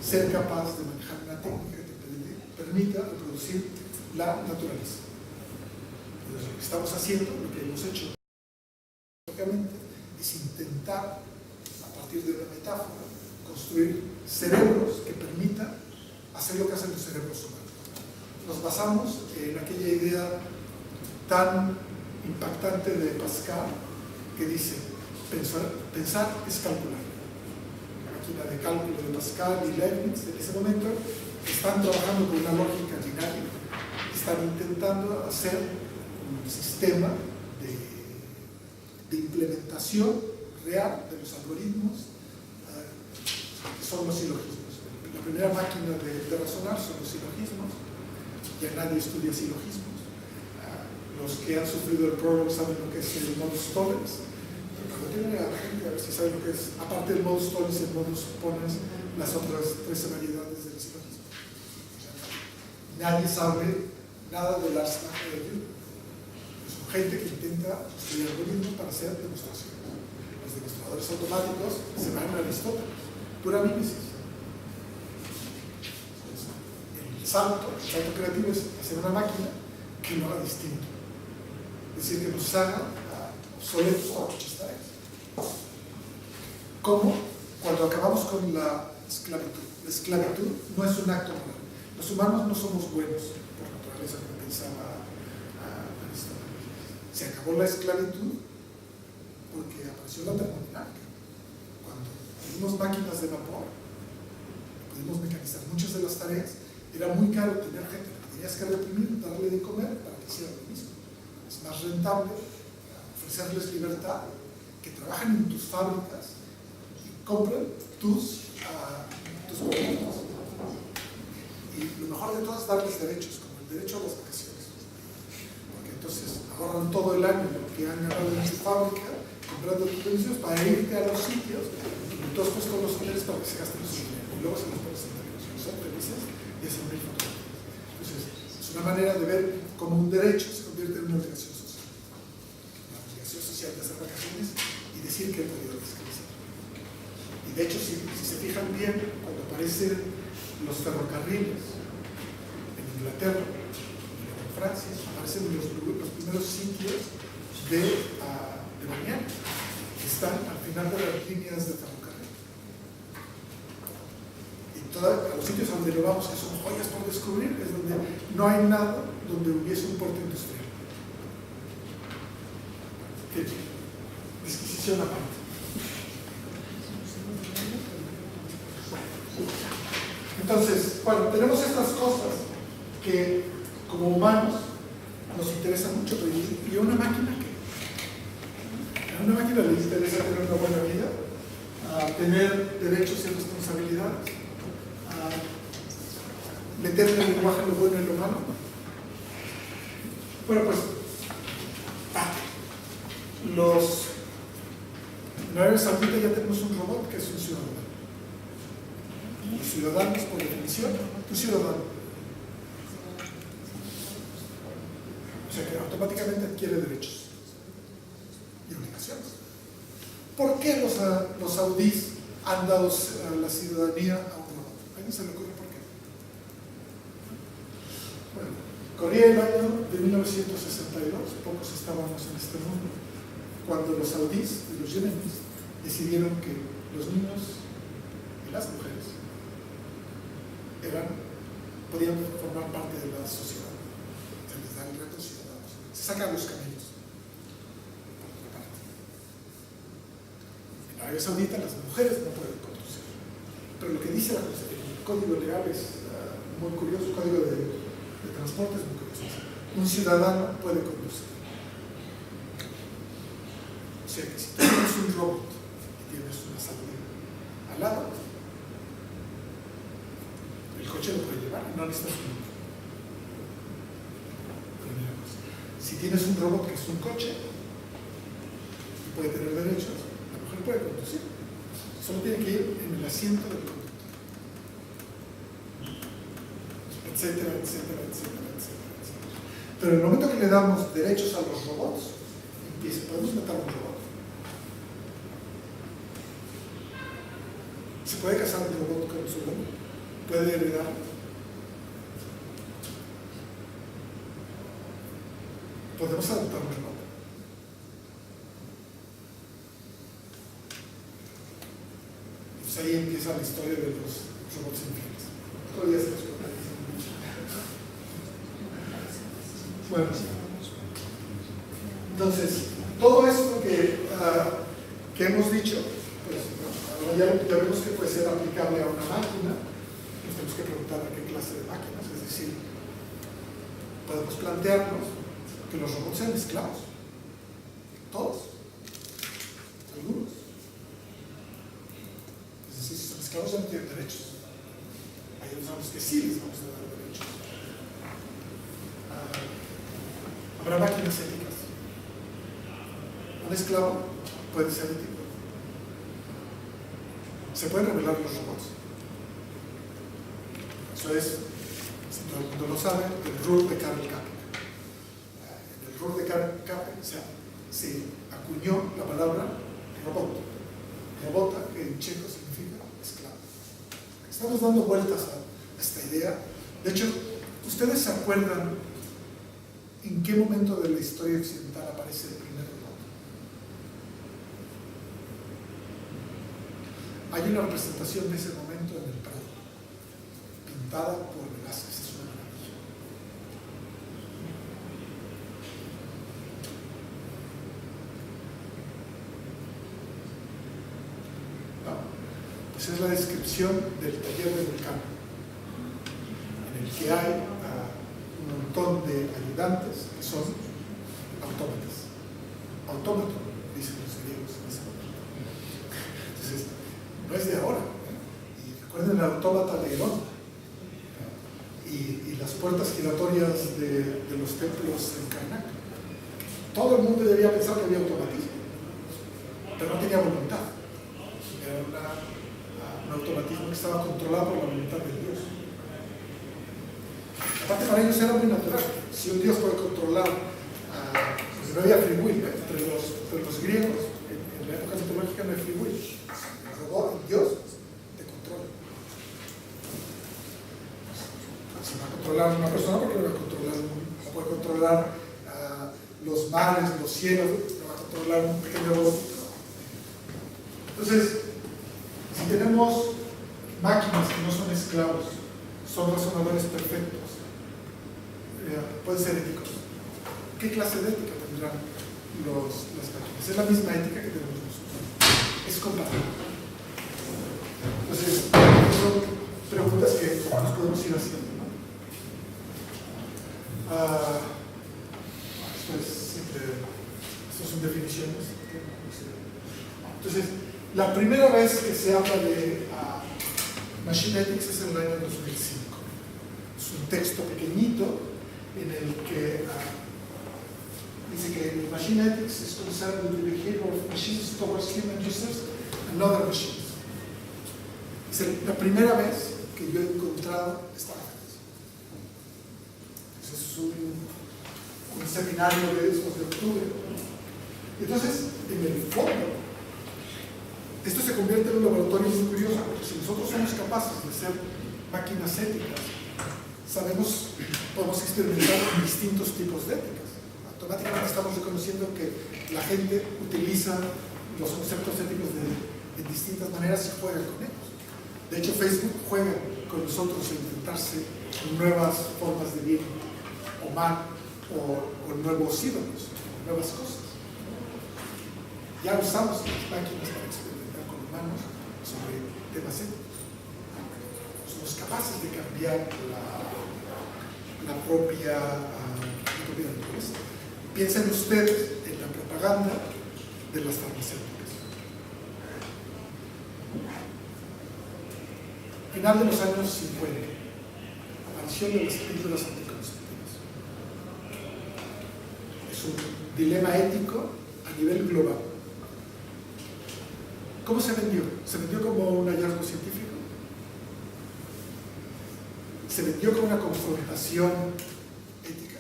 ser capaz de manejar una técnica que te permita reproducir la naturaleza. Entonces, lo que estamos haciendo, lo que hemos hecho es intentar, a partir de una metáfora, construir cerebros que permitan hacer lo que hacen los cerebros humanos. Nos basamos en aquella idea tan impactante de Pascal que dice, pensar es calcular. La máquina de cálculo de Pascal y Leibniz en ese momento están trabajando con una lógica binaria, están intentando hacer un sistema de implementación real de los algoritmos que son los silogismos. La primera máquina de razonar son los silogismos. Ya nadie estudia silogismos. Los que han sufrido el prólogo saben lo que es el modus tollens. Preguntémosle a la gente a ver si saben lo que es, aparte del modus tollens y el modus ponens, las otras 13 variedades del silogismo. Nadie sabe nada del Ars Magna de Newton. Son gente que intenta estudiar algoritmos para hacer demostraciones. Los demostradores automáticos se van a Aristóteles, pura mímesis. El salto creativo es hacer una máquina que lo haga distinto. Es decir, que nos haga obsoletos o muchas tareas. ¿Cómo? Cuando acabamos con la esclavitud. La esclavitud no es un acto moral. Los humanos no somos buenos por naturaleza, como pensaba Aristóteles. Se acabó la esclavitud porque apareció la termodinámica. Cuando tuvimos máquinas de vapor, pudimos mecanizar muchas de las tareas, era muy caro tener gente que tenías que reprimir, darle de comer para que hiciera lo mismo. Es más rentable ofrecerles libertad, que trabajen en tus fábricas y compren tus productos. Y lo mejor de todo es darles derechos, como el derecho a las vacaciones. Porque entonces ahorran todo el año lo que han ganado en su fábrica, comprando tus servicios para irte a los sitios y toscos con los hoteles para que se gasten su dinero. Y luego se los pones en televisión. Son felices y hacen mil fotografías. Entonces, es una manera de ver cómo un derecho se convierte en una obligación social. La obligación social de hacer vacaciones y decir que he podido descansar. Y de hecho, si se fijan bien, cuando aparecen los ferrocarriles en Inglaterra y en Francia, aparecen los primeros sitios de mañana, que están al final de las líneas de ferrocarril. Y a los sitios donde lo vamos, que son joyas por descubrir, es donde no hay nada donde hubiese un puerto industrial. ¿Qué? Disquisición aparte. Entonces, bueno, tenemos estas cosas que como humanos nos interesan mucho, pero ¿y a una máquina qué? A una máquina le interesa tener una buena vida, tener derechos y responsabilidades, meterle el lenguaje en lo bueno y lo malo. Bueno, pues en Arabia Saudita ya tenemos un robot que es un ciudadano. ciudadanos, por definición, un ciudadano. O sea que automáticamente adquiere derechos y obligaciones. ¿Por qué los saudíes han dado la ciudadanía a un robot? A mí no se le ocurre por qué. Bueno, corría el año de 1962, pocos estábamos en este mundo, cuando los saudíes y los yemeníes decidieron que los niños y las mujeres podían formar parte de la sociedad. Se les da el reto ciudadanos. Se sacan los camellos. Por otra parte. En Arabia Saudita las mujeres no pueden conducir. Pero lo que dice el código legal es muy curioso, el código de transporte es muy curioso. Un ciudadano puede conducir. O sea que si tú tienes un robot y tienes una salida al lado, el coche lo puede llevar y no necesitas un motor. Primera cosa. Si tienes un robot que es un coche y puede tener derechos, la mujer puede conducir. Solo tiene que ir en el asiento del conductor. Etcétera, etcétera, etcétera, etcétera, etcétera. Pero en el momento que le damos derechos a los robots, podemos matar a un robot. ¿Se puede casar un robot con su dueño? ¿Puede heredar? ¿Podemos adoptar un robot? Pues ahí empieza la historia de los robots infieles. Todavía se los contaré. Bueno, entonces, todo esto que hemos dicho, pues, ahora ya vemos que puede ser aplicable a una máquina. Nos tenemos que preguntar a qué clase de máquinas, es decir, podemos plantearnos que los robots sean esclavos. Todos. Algunos. Es decir, si son esclavos ya no tienen derechos. Hay unos a los que sí les vamos a dar derechos. Habrá máquinas éticas. Un esclavo puede ser ético. Se pueden revelar los robots. Eso es, si todo el mundo lo sabe, el rule de Karl Kaplan. En el rule de Karl Kaplan se acuñó la palabra robot. Robota, que en checo significa esclavo. Estamos dando vueltas a esta idea. De hecho, ¿ustedes se acuerdan en qué momento de la historia occidental aparece el primer robot? Hay una representación de ese momento en el Prado, pintada por Velázquez, es una maravilla. Pues es la descripción del taller de Vulcano, en el que hay un montón de ayudantes que son autómatas. Autómato, dicen los griegos en ese momento. Entonces, no es de ahora. Y recuerden el autómata de Herón y las puertas giratorias de los templos en Karnak. Todo el mundo debía pensar que había automatismo, pero no tenía voluntad. Era un automatismo que estaba controlado por la voluntad de Dios. Aparte, para ellos era muy natural. Si un Dios puede controlar, pues no había free will, ¿eh? Entre los griegos, en la época mitológica no hay free will. El robot, Dios, te controla. Si va a controlar a una persona, porque no va a controlar, no puede controlar los mares, los cielos, no va a controlar un pequeño robot. Entonces, si tenemos máquinas que no son esclavos, son razonadores perfectos, pueden ser éticos. ¿Qué clase de ética tendrán las máquinas? Es la misma ética que tenemos nosotros. Es compatible. Entonces, son preguntas que nos podemos ir haciendo, ¿no? Estas son definiciones. Entonces, la primera vez que se habla de Machine Ethics es en el año 2005. Es un texto pequeñito en el que dice que Machine Ethics is concerned with the behavior of machines towards human users and other machines. Es la primera vez que yo he encontrado esta referencia. Entonces es un seminario de esos de octubre. Entonces, en el fondo, esto se convierte en un laboratorio muy curioso, porque si nosotros somos capaces de ser máquinas éticas, podemos experimentar con distintos tipos de éticas. Automáticamente estamos reconociendo que la gente utiliza los conceptos éticos de distintas maneras y juega con ellos. De hecho, Facebook juega con nosotros a intentarse nuevas formas de bien o mal, o nuevos ídolos, nuevas cosas. Ya usamos las máquinas para experimentar con humanos sobre temas éticos. Somos capaces de cambiar la propia naturaleza. Piensen ustedes en la propaganda de las farmacéuticas. Final de los años 50, aparición de las píldoras anticonceptivas. Es un dilema ético a nivel global. ¿Cómo se vendió? ¿Se vendió como un hallazgo científico? ¿Se vendió como una confrontación ética?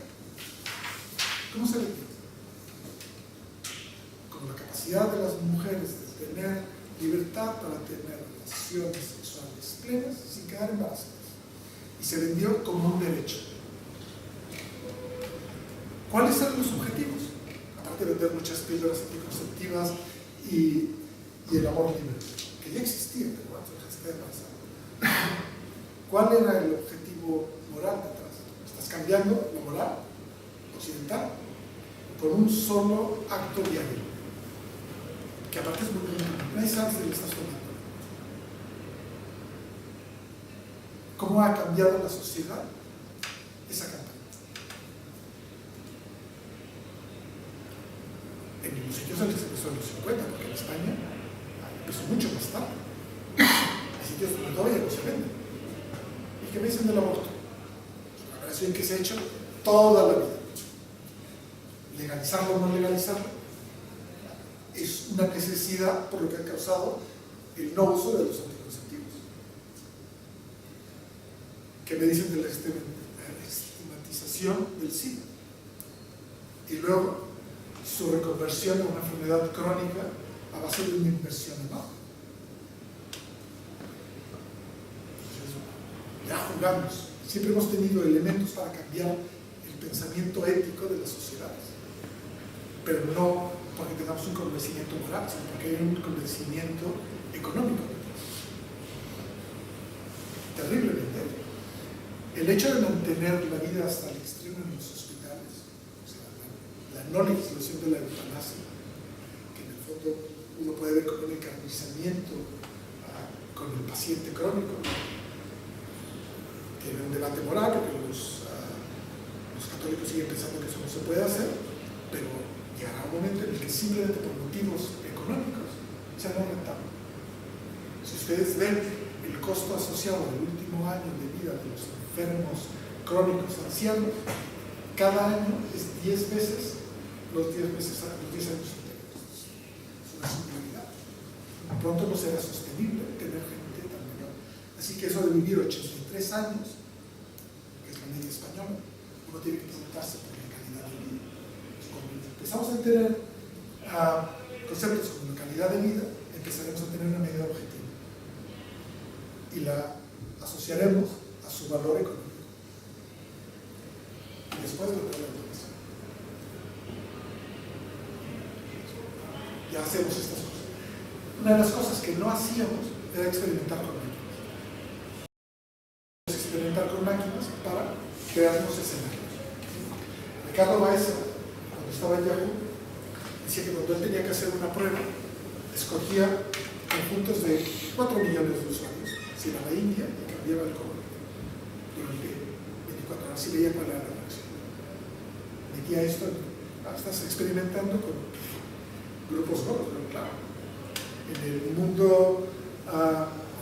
¿Cómo se vendió? Como la capacidad de las mujeres de tener libertad para tener relaciones sexuales plenas sin quedar embarazadas. Y se vendió como un derecho. ¿Cuáles eran los objetivos? Aparte de vender muchas píldoras anticonceptivas y el amor libre, que ya existía, pero antes de estar embarazada. ¿Cuál era el objetivo moral detrás? ¿Estás cambiando la moral occidental por un solo acto diario? Que aparte es muy bonito, nadie sabe si lo estás tomando. ¿Cómo ha cambiado la sociedad esa campaña? En los sitios en los que se empezó en los 50, porque en España empezó mucho más tarde. Hay sitios donde todavía no se venden. ¿Y qué me dicen del aborto? Es una operación que se ha hecho toda la vida. Legalizarlo o no legalizarlo es una necesidad por lo que ha causado el no uso de los anticonceptivos. ¿Qué me dicen de la estigmatización del SIDA? Y luego su reconversión a una enfermedad crónica a base de una inversión enorme. Ya jugamos. Siempre hemos tenido elementos para cambiar el pensamiento ético de las sociedades. Pero no porque tengamos un convencimiento moral, sino porque hay un convencimiento económico. Terriblemente. El hecho de mantener la vida hasta el extremo en los hospitales, o sea, la no legislación de la eutanasia, que en el fondo uno puede ver como un encarnizamiento con el paciente crónico. Tiene un debate moral porque los católicos siguen pensando que eso no se puede hacer, pero llegará un momento en el que simplemente por motivos económicos sea no rentable. Si ustedes ven el costo asociado al último año de vida de los enfermos crónicos ancianos, cada año es 10 veces los 10 años anteriores. Es una singularidad. Pronto no será sostenible tener gente tan menor. Así que eso de vivir 83 años, que es la media española, uno tiene que preguntarse por la calidad de vida. Cuando empezamos a tener conceptos como la calidad de vida, empezaremos a tener una medida objetiva. Y la asociaremos a su valor económico. Y después lo traemos. Ya hacemos estas cosas. Una de las cosas que no hacíamos era experimentar con máquinas. Experimentar con máquinas para crearnos escenarios. Ricardo Baeza, cuando estaba en Yahoo, decía que cuando él tenía que hacer una prueba, escogía conjuntos de 4 millones de usuarios, se iba a la India y cambiaba el color durante 24 horas y veía cuál era la reacción. Metía esto, estás experimentando con grupos gordos, pero claro. En el mundo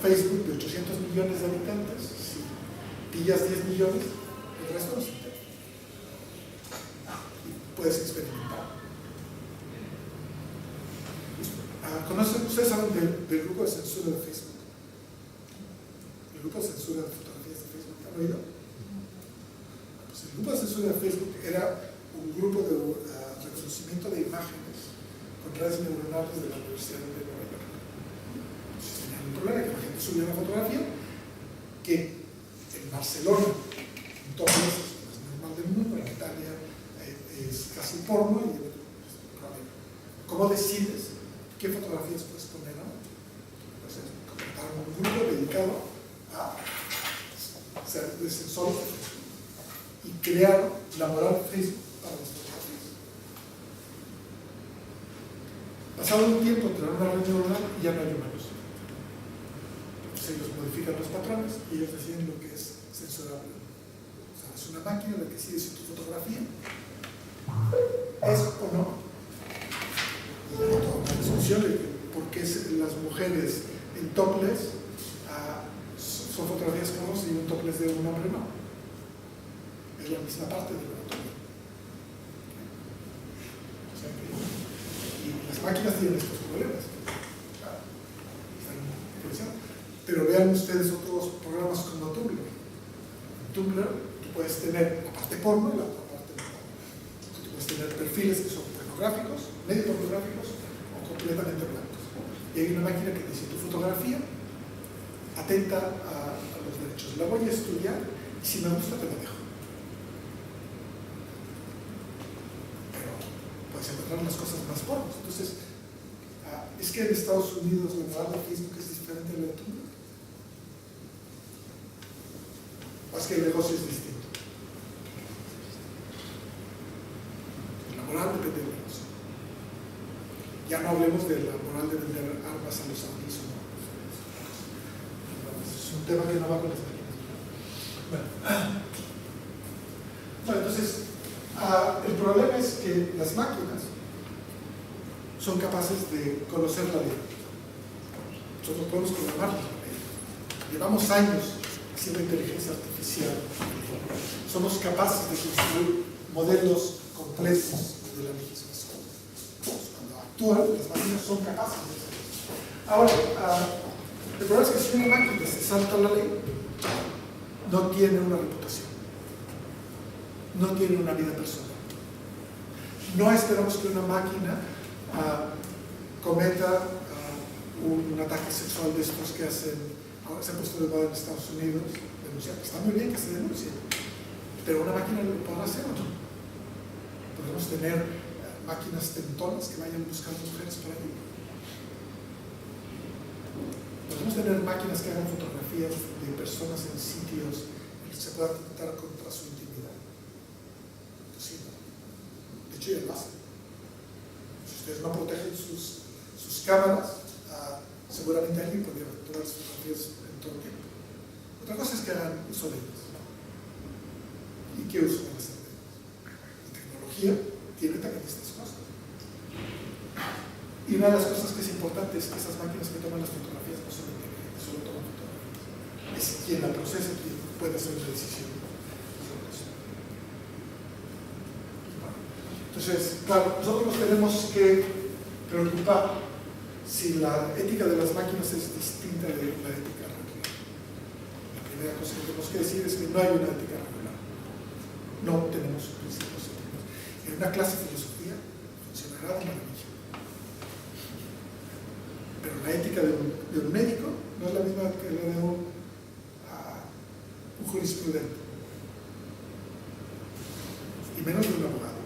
Facebook de 800 millones de habitantes, si pillas 10 millones, el resto no se entera. Y puedes experimentar. ¿Ustedes saben del grupo de censura de Facebook? El grupo de censura de grupo de censura de Facebook era un grupo de reconocimiento de imágenes con redes neuronales de la Universidad de Nueva York. Entonces tenían un problema que la gente subía una fotografía que en Barcelona, en todas las es normal del mundo, pero en Italia es casi porno y problema. ¿Cómo decides qué fotografías puedes poner? Entonces, contrataron un grupo dedicado a ser de censor y crearon la moral Facebook para las fotografías. Pasado un tiempo, entraron una red neuronal y ya no hay humanos. Entonces ellos modifican los patrones y ellos deciden lo que es censurable. O sea, es una máquina la que decide si tu fotografía es o no. Y hay toda una discusión de por qué las mujeres en topless son fotografías pornos y un topless de un hombre no. Es la misma parte de la anatomía. O sea que, y las máquinas tienen estos problemas. Pero vean ustedes otros programas como Tumblr. En Tumblr tú puedes tener la parte porno y la otra parte no porno. Tú puedes tener perfiles que son pornográficos, medio pornográficos o completamente blancos. Y hay una máquina que dice tu fotografía atenta a los derechos. La voy a estudiar y si me gusta te la dejo. Pero puedes encontrar las cosas más pornos. Entonces, es que en Estados Unidos la moral de Facebook es diferente a la de Tumblr. O es que el negocio es distinto. La moral depende del negocio. Ya no hablemos de la moral de vender armas a los saudíes o no. Es un tema que no va con las máquinas. Bueno, entonces, el problema es que las máquinas son capaces de conocer la ley. Nosotros podemos programar la ley. Llevamos años haciendo inteligencia artificial. Somos capaces de construir modelos completos de la legislación. Cuando actúan, las máquinas son capaces de hacer eso. Ahora, el problema es que si una máquina se salta la ley, no tiene una reputación, no tiene una vida personal. No esperamos que una máquina cometa un ataque sexual de estos que hacen. Ahora se ha puesto de moda en Estados Unidos denunciar. Está muy bien que se denuncie, pero una máquina lo podrá hacer o no. Podemos tener máquinas tentonas que vayan buscando mujeres por ahí. Podemos tener máquinas que hagan fotografías de personas en sitios en que se pueda atentar contra su intimidad. Sí, ¿no? De hecho ya lo hacen. Si ustedes no protegen sus cámaras, seguramente alguien podría capturar sus fotografías en todo el tiempo. Otra cosa es que hagan uso de ellas. ¿Y qué uso van a hacer de ellas? La tecnología tiene también estas cosas. Y una de las cosas que es importante es que esas máquinas que toman las fotografías no son inteligentes, solo toman fotografías. Es quien la procesa quien puede hacer una decisión sobre eso. Entonces, claro, nosotros nos tenemos que preocupar si la ética de las máquinas es distinta de la ética regular. La primera cosa que tenemos que decir es que no hay una ética regular. No tenemos principios éticos. En una clase de filosofía funcionará de maravilla. Pero la ética de un médico no es la misma que la de un jurisprudente. Y menos de un abogado.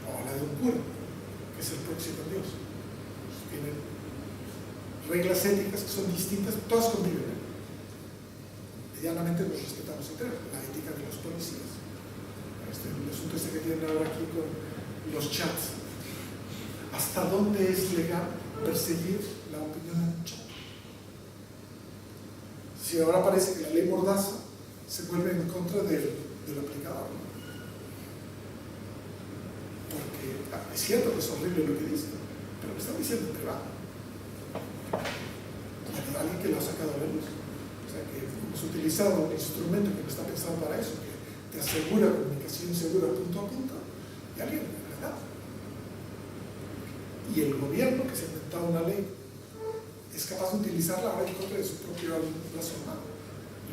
O la de un cura, que es el próximo a Dios. Tienen reglas éticas que son distintas, todas conviven. Medianamente nos respetamos entre la ética de los policías. El asunto que tienen ahora aquí con los chats. ¿Hasta dónde es legal perseguir la opinión en un chat? Si ahora parece que la ley Mordaza se vuelve en contra del aplicador. Porque es cierto que es horrible lo que dice, pero lo están diciendo en privado. Y hay alguien que lo ha sacado a la luz. O sea, que hemos utilizado un instrumento que no está pensado para eso, que te asegura comunicación segura punto a punto, y alguien lo ha dado. Y el gobierno que se ha inventado una ley es capaz de utilizarla ahora en contra de su propio brazo armado.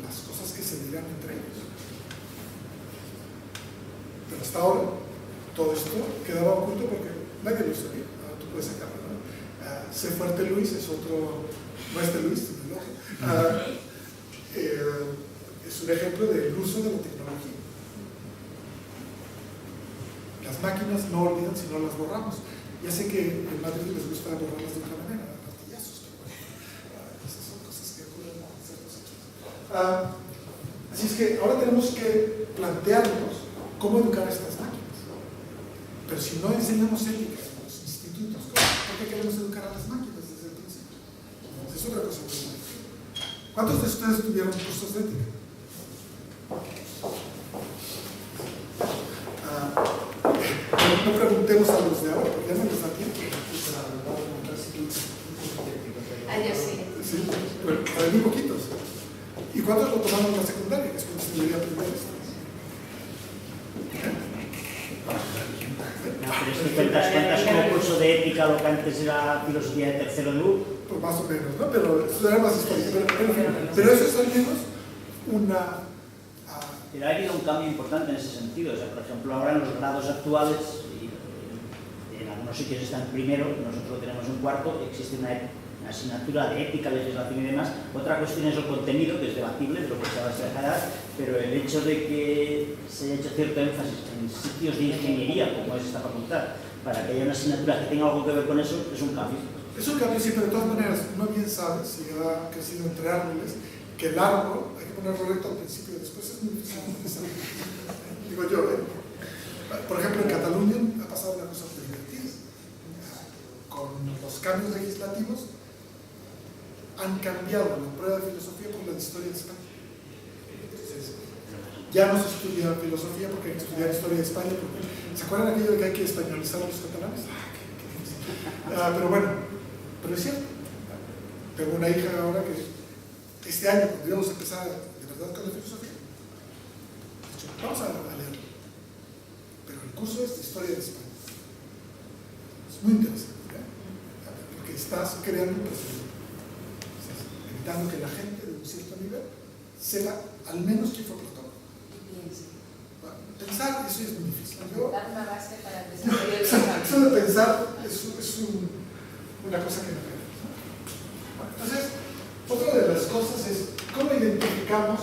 Las cosas que se dirán entre ellos. hasta ahora todo esto quedaba oculto porque nadie lo sabía. Tú puedes sacarlo, ¿no? Sé fuerte Luis es otro, no es de Luis, sino es un ejemplo del uso de la tecnología. Las máquinas no olvidan si no las borramos. Ya sé que en Madrid les gusta borrarlas de otra manera, martillazos, pero bueno, esas son cosas que ocurren en ciertos sitios. Así es que ahora tenemos que plantearnos cómo educar a estas máquinas. Pero si no enseñamos ética en los institutos, ¿por qué queremos educar a las máquinas desde el principio? Es otra cosa muy buena. ¿Cuántos de ustedes tuvieron cursos de ética? No preguntemos a los de ahora, porque ya no les da tiempo. Yo sí. Sí, pero para mí poquitos. ¿Y cuántos lo tomaron en la secundaria? Que es cuando se debería aprender esto. Pero es que cuentas como curso de ética lo que antes era filosofía de tercero de U. Pues más o menos, ¿no? Pero eso era más histórico. Pero eso es al menos una... Pero ha habido un cambio importante en ese sentido. O sea, por ejemplo, ahora en los grados actuales, y en algunos sitios están primero, nosotros lo tenemos en cuarto, existe una asignatura de ética, legislación y demás. Otra cuestión es el contenido, que es debatible, de lo que se va a dejar, pero el hecho de que se haya hecho cierto énfasis en sitios de ingeniería, como es esta facultad, para que haya una asignatura que tenga algo que ver con eso, es un cambio. Es un cambio, sí, pero de todas maneras, uno bien sabe, si ha crecido entre árboles, que el árbol hay que ponerlo recto al principio y después es muy difícil. Digo yo, por ejemplo, en Cataluña ha pasado una cosa muy divertida. Con los cambios legislativos han cambiado la prueba de filosofía por la de historia de España. Entonces, ya no se estudia filosofía porque hay que estudiar historia de España. ¿Se acuerdan aquello de que hay que españolizar a los catalanes? Pero bueno, pero es cierto. Tengo una hija ahora que este año, cuando íbamos a empezar de verdad con la filosofía, he dicho, vamos a leerlo. Pero el curso es de historia de España. Es muy interesante, porque estás creando un precedente. Estás evitando que la gente de un cierto nivel sepa al menos quién fue Platón. Pensar, eso es muy difícil. Dar una base para el desarrollo del pensamiento. Eso de pensar es una cosa que me queda. Entonces, otra de las cosas es cómo identificamos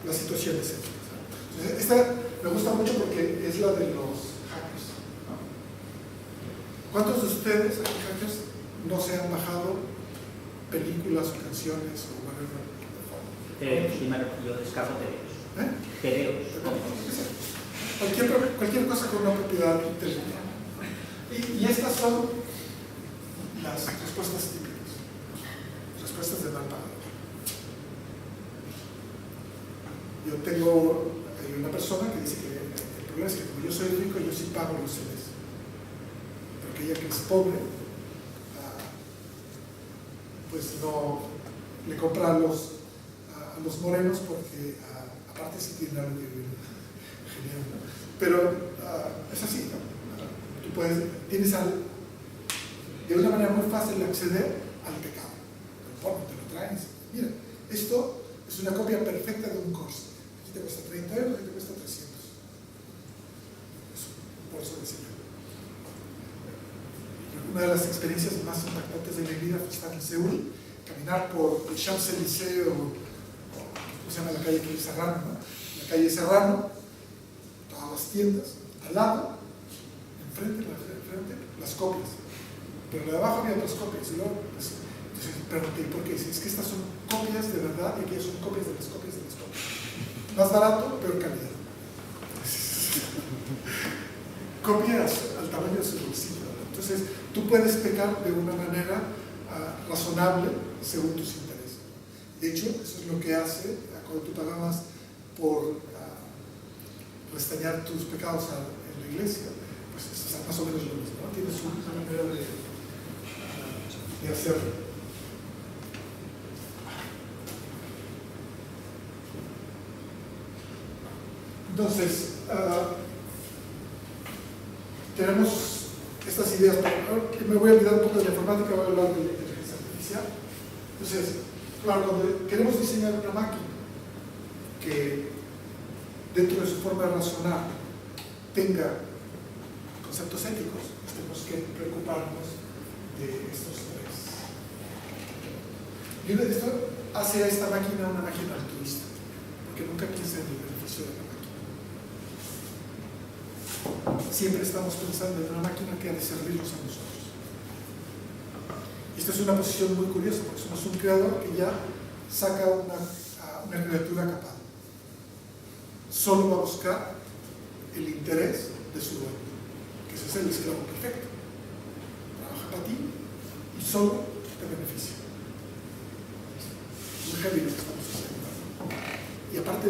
las situaciones éticas. Entonces, esta me gusta mucho porque es la de los hackers, ¿no? ¿Cuántos de ustedes, hackers, no se han bajado películas o canciones o whatever? Yo descargo TVOs. TVOs. Cualquier cosa con una propiedad intelectual. Y estas son las respuestas típicas. Respuestas de mal pagador. Yo tengo una persona que dice que el problema es que como yo soy rico, yo sí pago los CDs. Pero que ella que es pobre, pues no le compra a los morenos porque aparte sí tiene algo que ver. Genial, ¿no? Pero es así, ¿no? Tú tienes de una manera muy fácil acceder al pecado. Te lo traen. Mira, esto es una copia perfecta de un curso. Aquí te cuesta 30 euros, aquí te cuesta 300. Por eso decía. Una de las experiencias más impactantes de mi vida fue estar en Seúl, caminar por el Champs-Élysées o ¿cómo se llama la calle aquí? Serrano, ¿no? La calle Serrano, todas las tiendas, al lado, enfrente, las copias. Pero de abajo había otras copias. Y luego, pues, entonces pregunté, ¿por qué? Es que estas son copias de verdad y aquellas son copias de las copias de las copias. Más barato, peor calidad. Copias al tamaño de su bolsillo. Entonces, tú puedes pecar de una manera razonable según tus intereses. De hecho, eso es lo que hace cuando tú pagabas por restañar tus pecados en la iglesia. Pues es más o menos lo mismo, ¿no? Tienes una manera de hacerlo. Entonces, tenemos estas ideas. Me voy a olvidar un poco de la informática, voy a hablar de la inteligencia artificial. Entonces, claro, cuando queremos diseñar una máquina que dentro de su forma de razonar, tenga conceptos éticos, pues tenemos que preocuparnos de estos tres. Y esto hace a esta máquina una máquina altruista, porque nunca piensa en el beneficio de la máquina. Siempre estamos pensando en una máquina que ha de servirnos a nosotros. Esta es una posición muy curiosa, porque somos un creador que ya saca una criatura capaz. Solo va a buscar el interés de su dueño, que ese es el esclavo perfecto. Trabaja para ti y solo te beneficia. Muy heavy lo que estamos haciendo. Y aparte,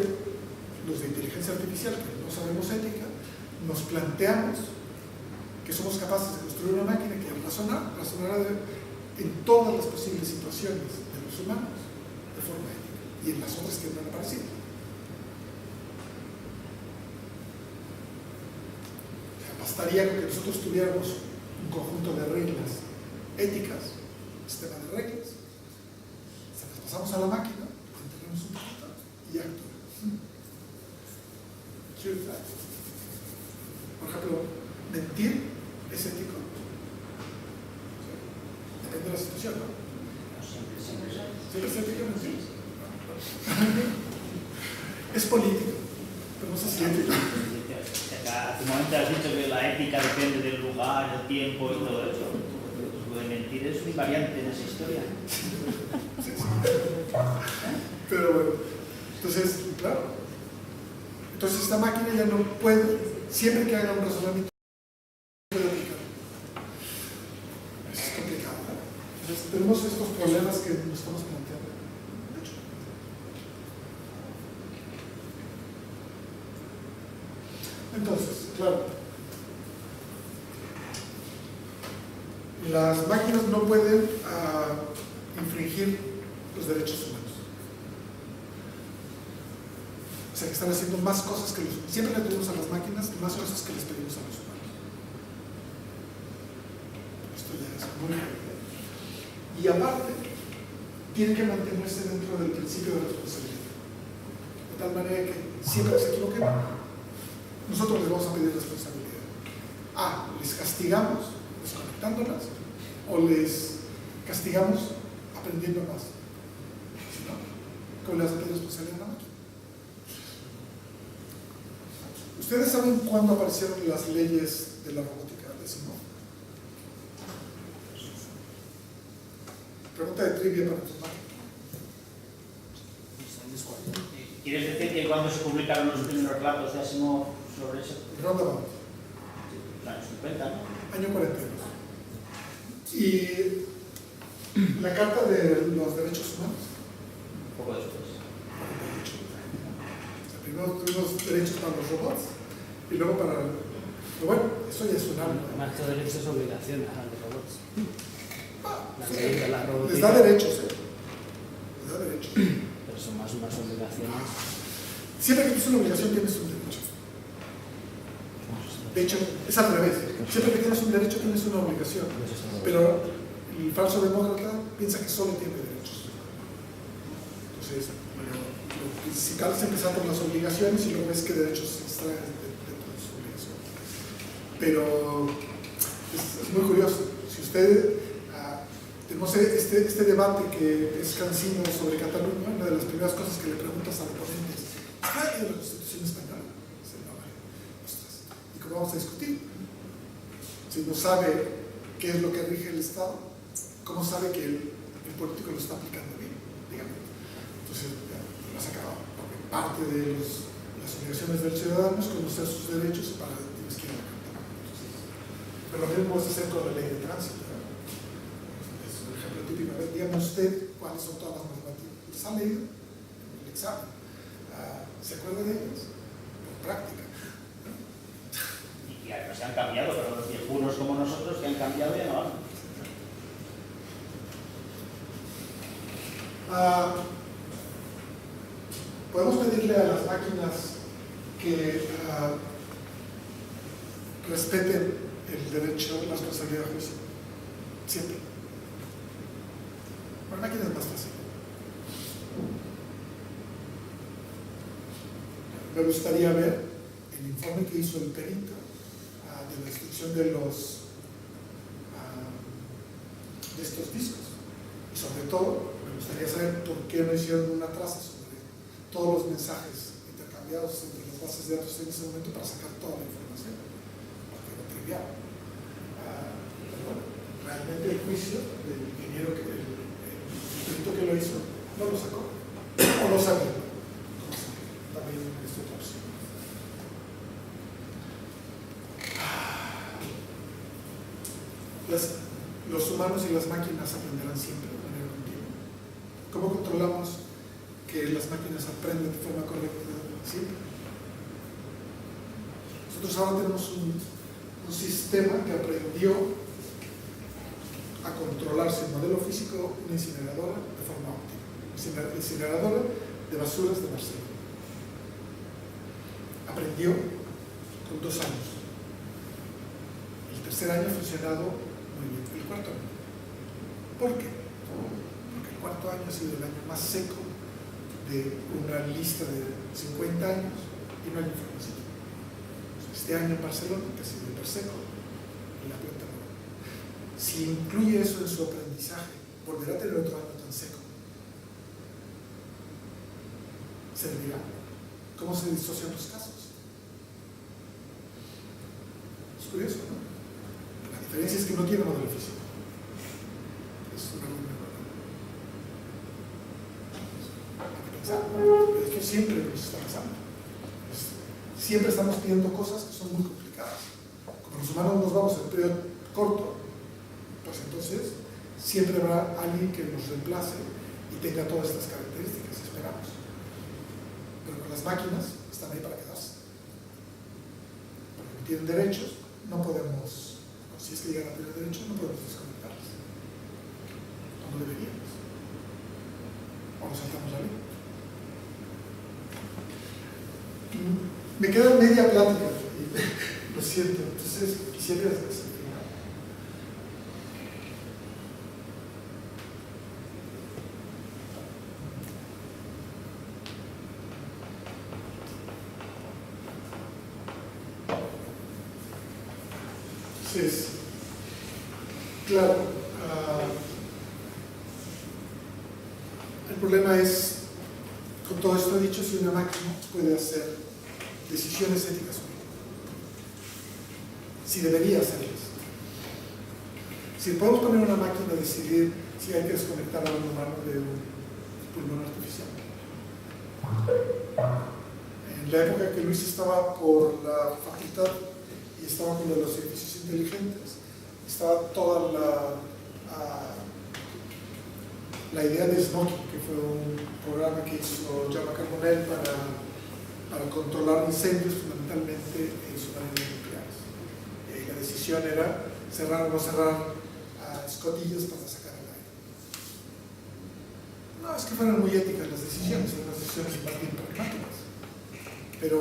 los de inteligencia artificial, que no sabemos ética, nos planteamos que somos capaces de construir una máquina que razonará en todas las posibles situaciones de los humanos de forma ética y en las otras que no han aparecido. O sea, bastaría con que nosotros tuviéramos un conjunto de reglas éticas, un sistema de reglas, se las pasamos a la máquina, entendemos un poquito y actúa. Por ejemplo, mentir es ético. Depende de la situación, ¿no? ¿Siempre es ético mentir? Es político, pero no sé si ético. Hace un momento has dicho que la ética depende del lugar, el tiempo y todo eso. Lo de mentir es muy variante en esa historia. Sí. Pero bueno, entonces, claro. Entonces esta máquina ya no puede, siempre que haga un razonamiento, puede aplicar. Es complicado, ¿no? Entonces tenemos estos problemas que nos estamos planteando. Entonces, claro, las máquinas no pueden infringir los derechos humanos. O sea, que están haciendo más cosas que los humanos. Siempre le pedimos a las máquinas más cosas que les pedimos a los humanos. Esto ya es muy grave. Y aparte, tiene que mantenerse dentro del principio de responsabilidad. De tal manera que siempre que se equivoquen, nosotros les vamos a pedir responsabilidad. Les castigamos desconectándolas o les castigamos aprendiendo más. Si no, ¿cómo le vas a pedir responsabilidad a la máquina? ¿Ustedes saben cuándo aparecieron las leyes de la robótica de Simón? Pregunta de trivia para tus máquinas. ¿Quieres decir que cuando se publicaron los primeros relatos de Asimov sobre eso? Roundabout. Años 50, ¿no? Año 42. Y la Carta de los Derechos Humanos. Un poco después. 48. O sea, primero tuvimos derechos para los robots y luego para... Pero bueno, eso ya es un algo. Más que derechos es obligaciones a los robots. La Sí, ley de la robótica. les da derechos, les da derechos. Pero son más unas obligaciones. Siempre que tienes una obligación tienes un derecho. De hecho, es al revés. Siempre que tienes un derecho tienes una obligación. Pero el falso demócrata piensa que solo tiene derechos. Entonces, lo principal es empezar por las obligaciones y luego ves qué derechos se extraen dentro de sus obligaciones. Pero es muy curioso. Si usted... tenemos este debate que es cansino sobre Cataluña. Una de las primeras cosas que le preguntas al oponente es: ¿de la Constitución española? Ostras, ¿y cómo vamos a discutir? Si no sabe qué es lo que rige el Estado, ¿cómo sabe que el político lo está aplicando bien? Dígame. Entonces, ya lo has acabado. Porque parte de las obligaciones del ciudadano es conocer sus derechos para tienes que ir a la Cámara. Pero lo mismo vas a hacer con la ley de tránsito. Es un ejemplo típico. A ver, dígame usted cuáles son todas las normativas. ¿Les han leído el examen? ¿Se acuerdan de ellas? Por práctica. Y además se han cambiado, pero los viejunos como nosotros que han cambiado ya no van. Podemos pedirle a las máquinas que respeten el derecho, la responsabilidad de juicio. Siempre. Para máquinas es más fácil. Me gustaría ver el informe que hizo el perito de la destrucción de estos discos. Y sobre todo, me gustaría saber por qué no hicieron una traza sobre todos los mensajes intercambiados entre las bases de datos en ese momento para sacar toda la información, porque era trivial. Pero bueno, realmente el juicio del ingeniero, el perito que lo hizo, no lo sacó, o lo sacó. También es otra opción. Los humanos y las máquinas aprenderán siempre de manera continua. ¿Cómo controlamos que las máquinas aprenden de forma correcta siempre? Nosotros ahora tenemos un sistema que aprendió a controlar su modelo físico, una incineradora de forma óptima, incineradora de basuras de Barcelona. Aprendió con 2 años. El tercer año ha funcionado muy bien. El cuarto año. ¿Por qué? Porque el cuarto año ha sido el año más seco de una lista de 50 años y no hay información. Este año en Barcelona, que ha sido hiper seco, y la planta no. Si incluye eso en su aprendizaje, volverá a tener otro año tan seco. ¿Servirá? ¿Cómo se disocian los casos? Es curioso, ¿no? La diferencia es que no tiene modelo físico. Es una buena verdad. Es que siempre nos está pasando. Siempre estamos pidiendo cosas que son muy complicadas. Como los humanos nos vamos en periodo corto, pues entonces siempre habrá alguien que nos reemplace y tenga todas estas características, esperamos. Pero con las máquinas están ahí para quedarse. Porque no tienen derechos, no podemos, si es que llegan a tener derechos, no podemos desconectarlas. No deberíamos. O nos saltamos la ley. Me queda media plática, y lo siento, entonces quisiera hacer eso. Entonces, claro, el problema es, con todo esto dicho, si una máquina puede hacer decisiones éticas, si debería hacerlas. Si podemos poner una máquina a decidir si hay que desconectar a un humano de un pulmón artificial. En la época que Luis estaba por la facultad y estaba con los edificios inteligentes, estaba toda la idea de Smoking, que fue un programa que hizo Jaume Carbonell para controlar incendios, fundamentalmente en submarinos nucleares. La decisión era cerrar o no cerrar escotillas para sacar el aire. No es que fueran muy éticas las decisiones, eran unas decisiones más bien pragmáticas. Pero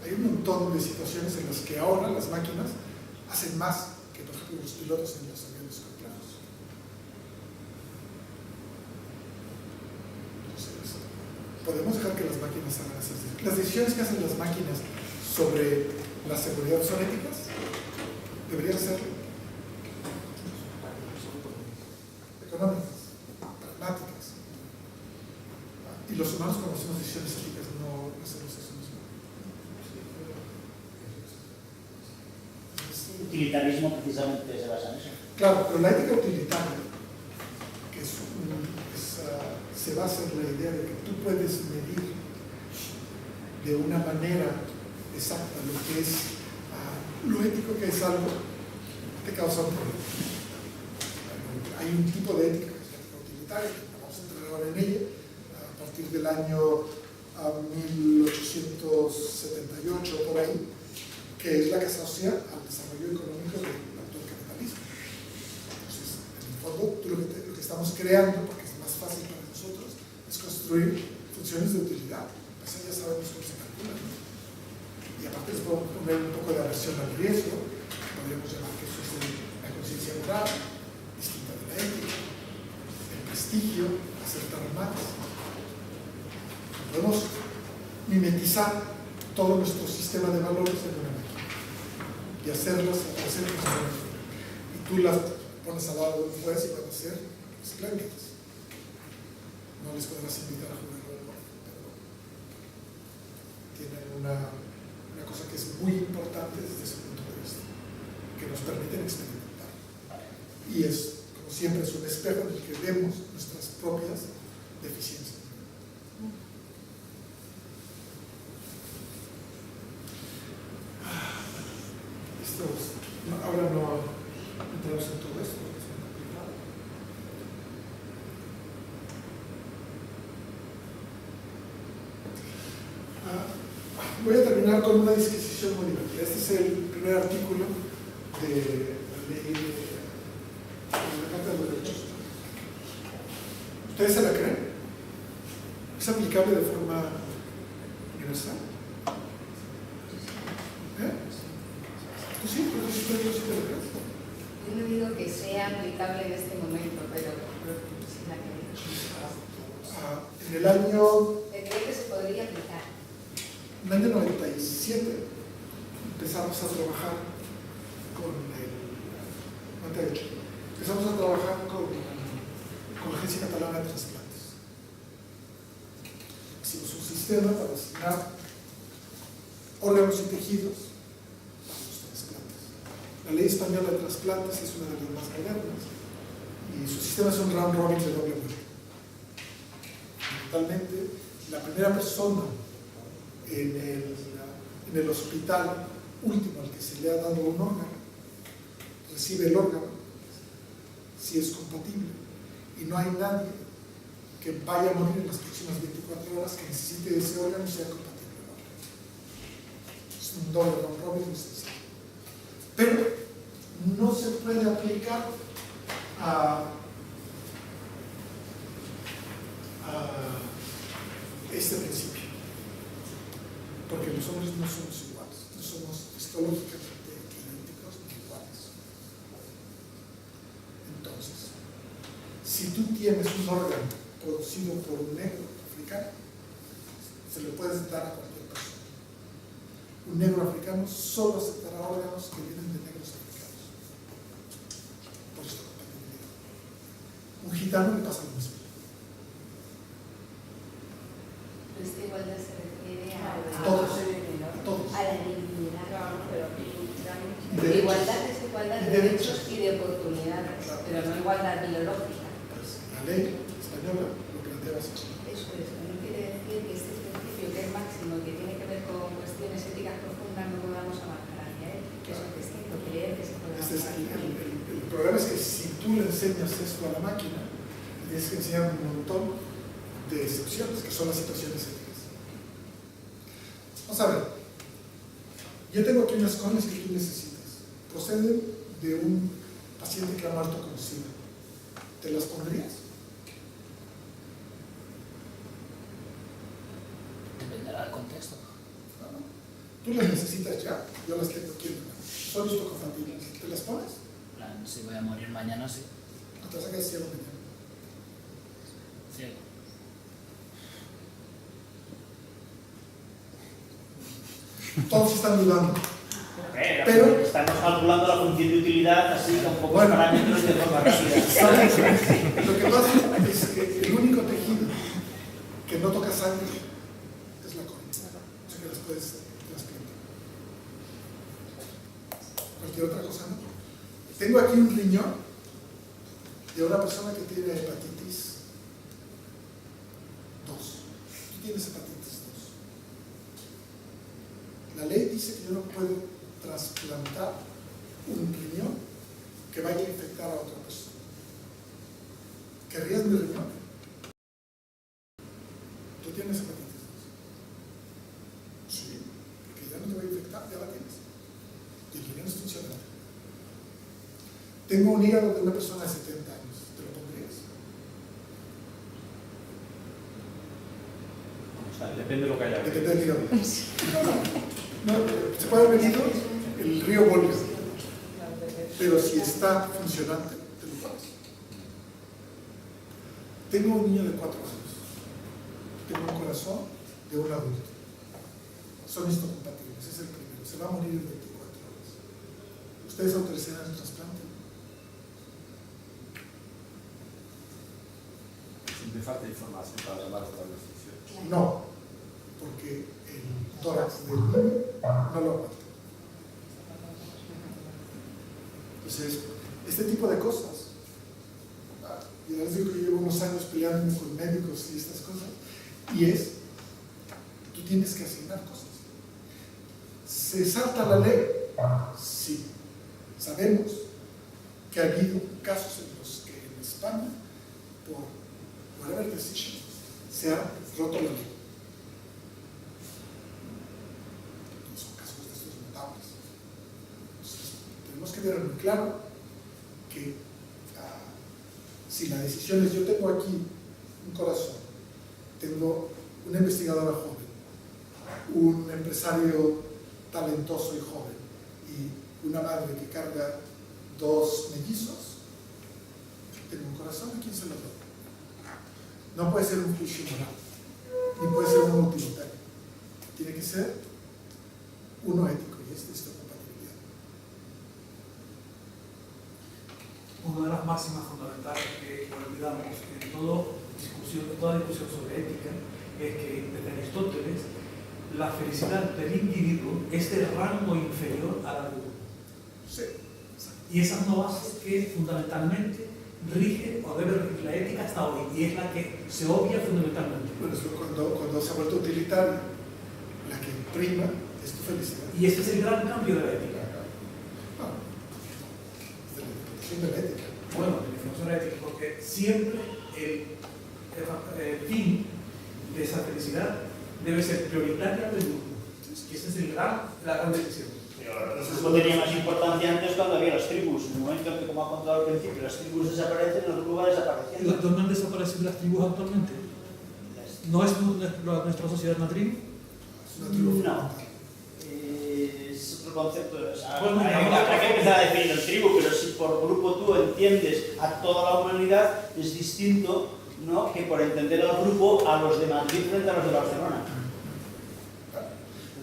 hay un montón de situaciones en las que ahora las máquinas hacen más que, por ejemplo, los pilotos en los aviones complejos. Entonces, podemos dejar que las máquinas hagan esas decisiones. Las decisiones que hacen las máquinas sobre la seguridad son éticas, deberían ser económicas, pragmáticas. Y los humanos, cuando hacemos decisiones éticas, no hacemos eso mismo. Utilitarismo precisamente se basa en eso. Claro, pero la ética utilitaria, que se basa en la idea de que tú puedes medir de una manera exacta lo que es lo ético, que es algo que causa un problema. Hay un tipo de ética que es la ética utilitaria, que vamos a entrar ahora en ella, a partir del año 1878 por ahí, que es la que asocia al desarrollo económico del actual capitalismo. Entonces, en el fondo, lo que estamos creando, porque es más fácil para nosotros, es construir funciones de utilidad. Pues ya sabemos cómo se calcula, ¿no? Y aparte les puedo poner un poco de aversión al riesgo, podríamos llamar que eso es la conciencia moral, distinta de la ética, el prestigio, acertar más. Podemos mimetizar todo nuestro sistema de valores en una máquina y hacerlas aparecer funcionando. Y tú las pones al lado de un juez y van a ser espléndidas. No les podrás invitar a jugar al golf, pero tienen una cosa que es muy importante desde ese punto de vista, que nos permiten experimentar. Y es, como siempre, es un espejo en el que vemos nuestras propias deficiencias. Ahora no entramos en todo esto, porque es muy complicado. Voy a terminar con una disquisición muy divertida. Este es el primer artículo de la ley de la Carta de los Derechos. ¿Ustedes se la creen? ¿Es aplicable de forma universal? ¿Tú sí? ¿Tú sí te la crees? Yo no digo que sea aplicable en este momento, pero sí la creo. En el año... Creo que se podría aplicar. En el año 97 empezamos a trabajar con la Agencia Catalana de Trasplantes. Hicimos un sistema para asignar órganos y tejidos para los trasplantes. La ley española de trasplantes es una de las más modernas y su sistema es un round robin de doble vuelta. Totalmente, la primera persona en el hospital último al que se le ha dado un órgano recibe el órgano si es compatible y no hay nadie que vaya a morir en las próximas 24 horas que necesite ese órgano y sea compatible. Es un doble round robin muy sencillo, pero no se puede aplicar a este principio, porque los hombres no somos iguales, no somos histológicamente idénticos ni iguales. Entonces, si tú tienes un órgano producido por un negro africano, se lo puedes dar a cualquier persona. Un negro africano solo aceptará órganos que vienen de negros africanos. Por esta compatibilidad. Un gitano le pasa lo mismo. Esta igualdad se refiere a todos. a la dignidad. Derechos. Igualdad es igualdad de derechos y de oportunidades, pero no igualdad biológica. Pues la ley española lo plantea así. Eso es, no quiere decir que este principio, que es máximo, que tiene que ver con cuestiones éticas profundas, no podamos avanzar hacia él. Eso es distinto, creer que se puede avanzar. El problema es que si tú le enseñas esto a la máquina, le tienes que enseñar un montón de excepciones, que son las situaciones éticas. Vamos a ver. Yo tengo aquí unas cones que tú necesitas. Proceden de un paciente que ha muerto con SIDA. ¿Te las pondrías? Dependerá del contexto. No. Tú las necesitas ya. Yo las tengo aquí. Son histocompatibles. ¿Te las pones? Plan, si voy a morir mañana, sí. ¿O te vas a quedar ciego mañana? Ciego. Todos están dudando. Pero estamos calculando la función de utilidad así con pocos bueno, parámetros de forma rápida. lo que pasa es que el único tejido que no toca sangre es la córnea. O sea que las puedes trasplantar. Cualquier otra cosa no. Tengo aquí un riñón de una persona que tiene hepatitis 2. Tú tienes hepatitis 2. La ley dice que yo no puedo trasplantar un riñón que vaya a infectar a otra persona. ¿Querrías mi riñón? ¿Tú tienes hepatitis 2? Sí, porque ya no te va a infectar, ya la tienes. Y el riñón es funcional. Tengo un hígado de una persona de 70 años. ¿Te lo pondrías? O sea, depende de lo que haya. Depende del hígado. No, se puede haber venido el río Volga, pero si está funcionante, te lo pones. Tengo un niño de 4 años. Tengo un corazón de un adulto. son histocompatibles, es el primero, se va a morir en 24 horas. ¿Ustedes autorizarán el trasplante? Siempre falta información para tomar estas decisiones. No, porque el tórax del niño no lo aguanta. Entonces, este tipo de cosas, ya les digo que llevo unos años peleándome con médicos y estas cosas, y tú tienes que asignar cosas. ¿Se salta la ley? Sí. Sabemos que ha habido casos en los que en España, por whatever decision, se ha roto la ley. Y son casos de estos notables. Entonces, tenemos que tener muy claro que si la decisión es: yo tengo aquí un corazón, tengo una investigadora joven, un empresario talentoso y joven, y una madre que carga 2 mellizos, tengo un corazón, ¿a quién se lo doy? No puede ser un juicio moral, ni puede ser un utilitario. Tiene que ser uno ético, y es de esta compatibilidad. Una de las máximas fundamentales que olvidamos en toda discusión sobre ética es que desde Aristóteles la felicidad del individuo es de rango inferior a la del grupo. Sí. Y esa es una base que fundamentalmente rige o debe regir la ética hasta hoy, y es la que se obvia fundamentalmente. Bueno, es que cuando se ha vuelto utilitaria, la que prima es tu felicidad. Y este es el gran cambio de la ética. No, es de la interpretación de la ética. Bueno, la definición de la ética, porque siempre el fin de esa felicidad debe ser prioritaria del grupo. Y esa es la gran decisión. Eso tenía más importancia antes cuando había las tribus. En el momento en que, como ha contado al principio, las tribus desaparecen, los grupos van desapareciendo. ¿Dónde han desaparecido las tribus actualmente? ¿No es nuestra sociedad una tribu? Es una tribu No. fundamental. Es otro concepto. O sea, Bueno, hay que empezar a definir el tribu, pero si por grupo tú entiendes a toda la humanidad, es distinto, ¿no?, que por entender al grupo a los de Madrid frente a los de Barcelona.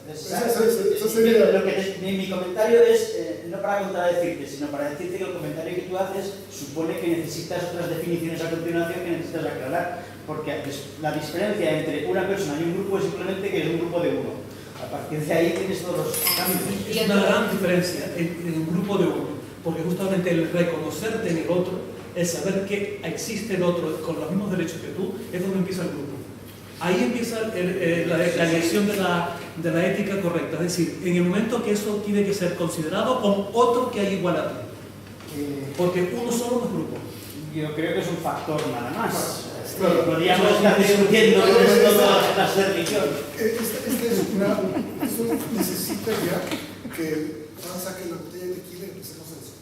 Eso sería... Mi comentario es no para contradecirte, sino para decirte que el comentario que tú haces supone que necesitas otras definiciones a continuación que necesitas aclarar, porque la diferencia entre una persona y un grupo es simplemente que es un grupo de uno. A partir de ahí tienes todos los cambios. Es una gran diferencia en un grupo de uno, porque justamente el reconocerte en el otro, el saber que existe el otro con los mismos derechos que tú, es donde empieza el grupo. Ahí empieza la elección de la ética correcta, es decir, en el momento que eso tiene que ser considerado con otro que hay igual a ti, porque uno solo no es grupo. Yo creo que es un factor nada más. Claro. Podríamos estar discutiendo todas las religiones. Esto necesita ya que Juan saque la botella de tequila y empecemos a eso.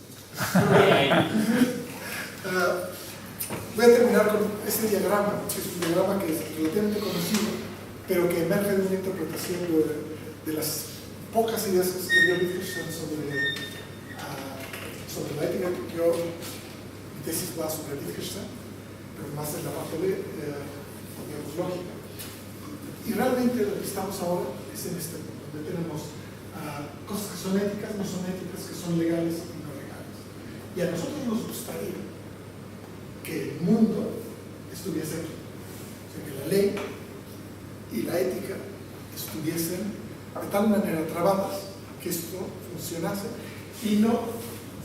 Voy a terminar con este diagrama, que es un diagrama que es relativamente conocido, pero que emerge de una interpretación de las pocas ideas que escribió Wittgenstein sobre la ética. Mi tesis va sobre Wittgenstein, pero más en la parte de lógica. Y realmente lo que estamos ahora es en este punto, donde tenemos cosas que son éticas, no son éticas, que son legales y no legales. Y a nosotros nos gustaría que el mundo estuviese aquí. O sea, que la ley y la ética estuviesen de tal manera trabadas que esto funcionase y no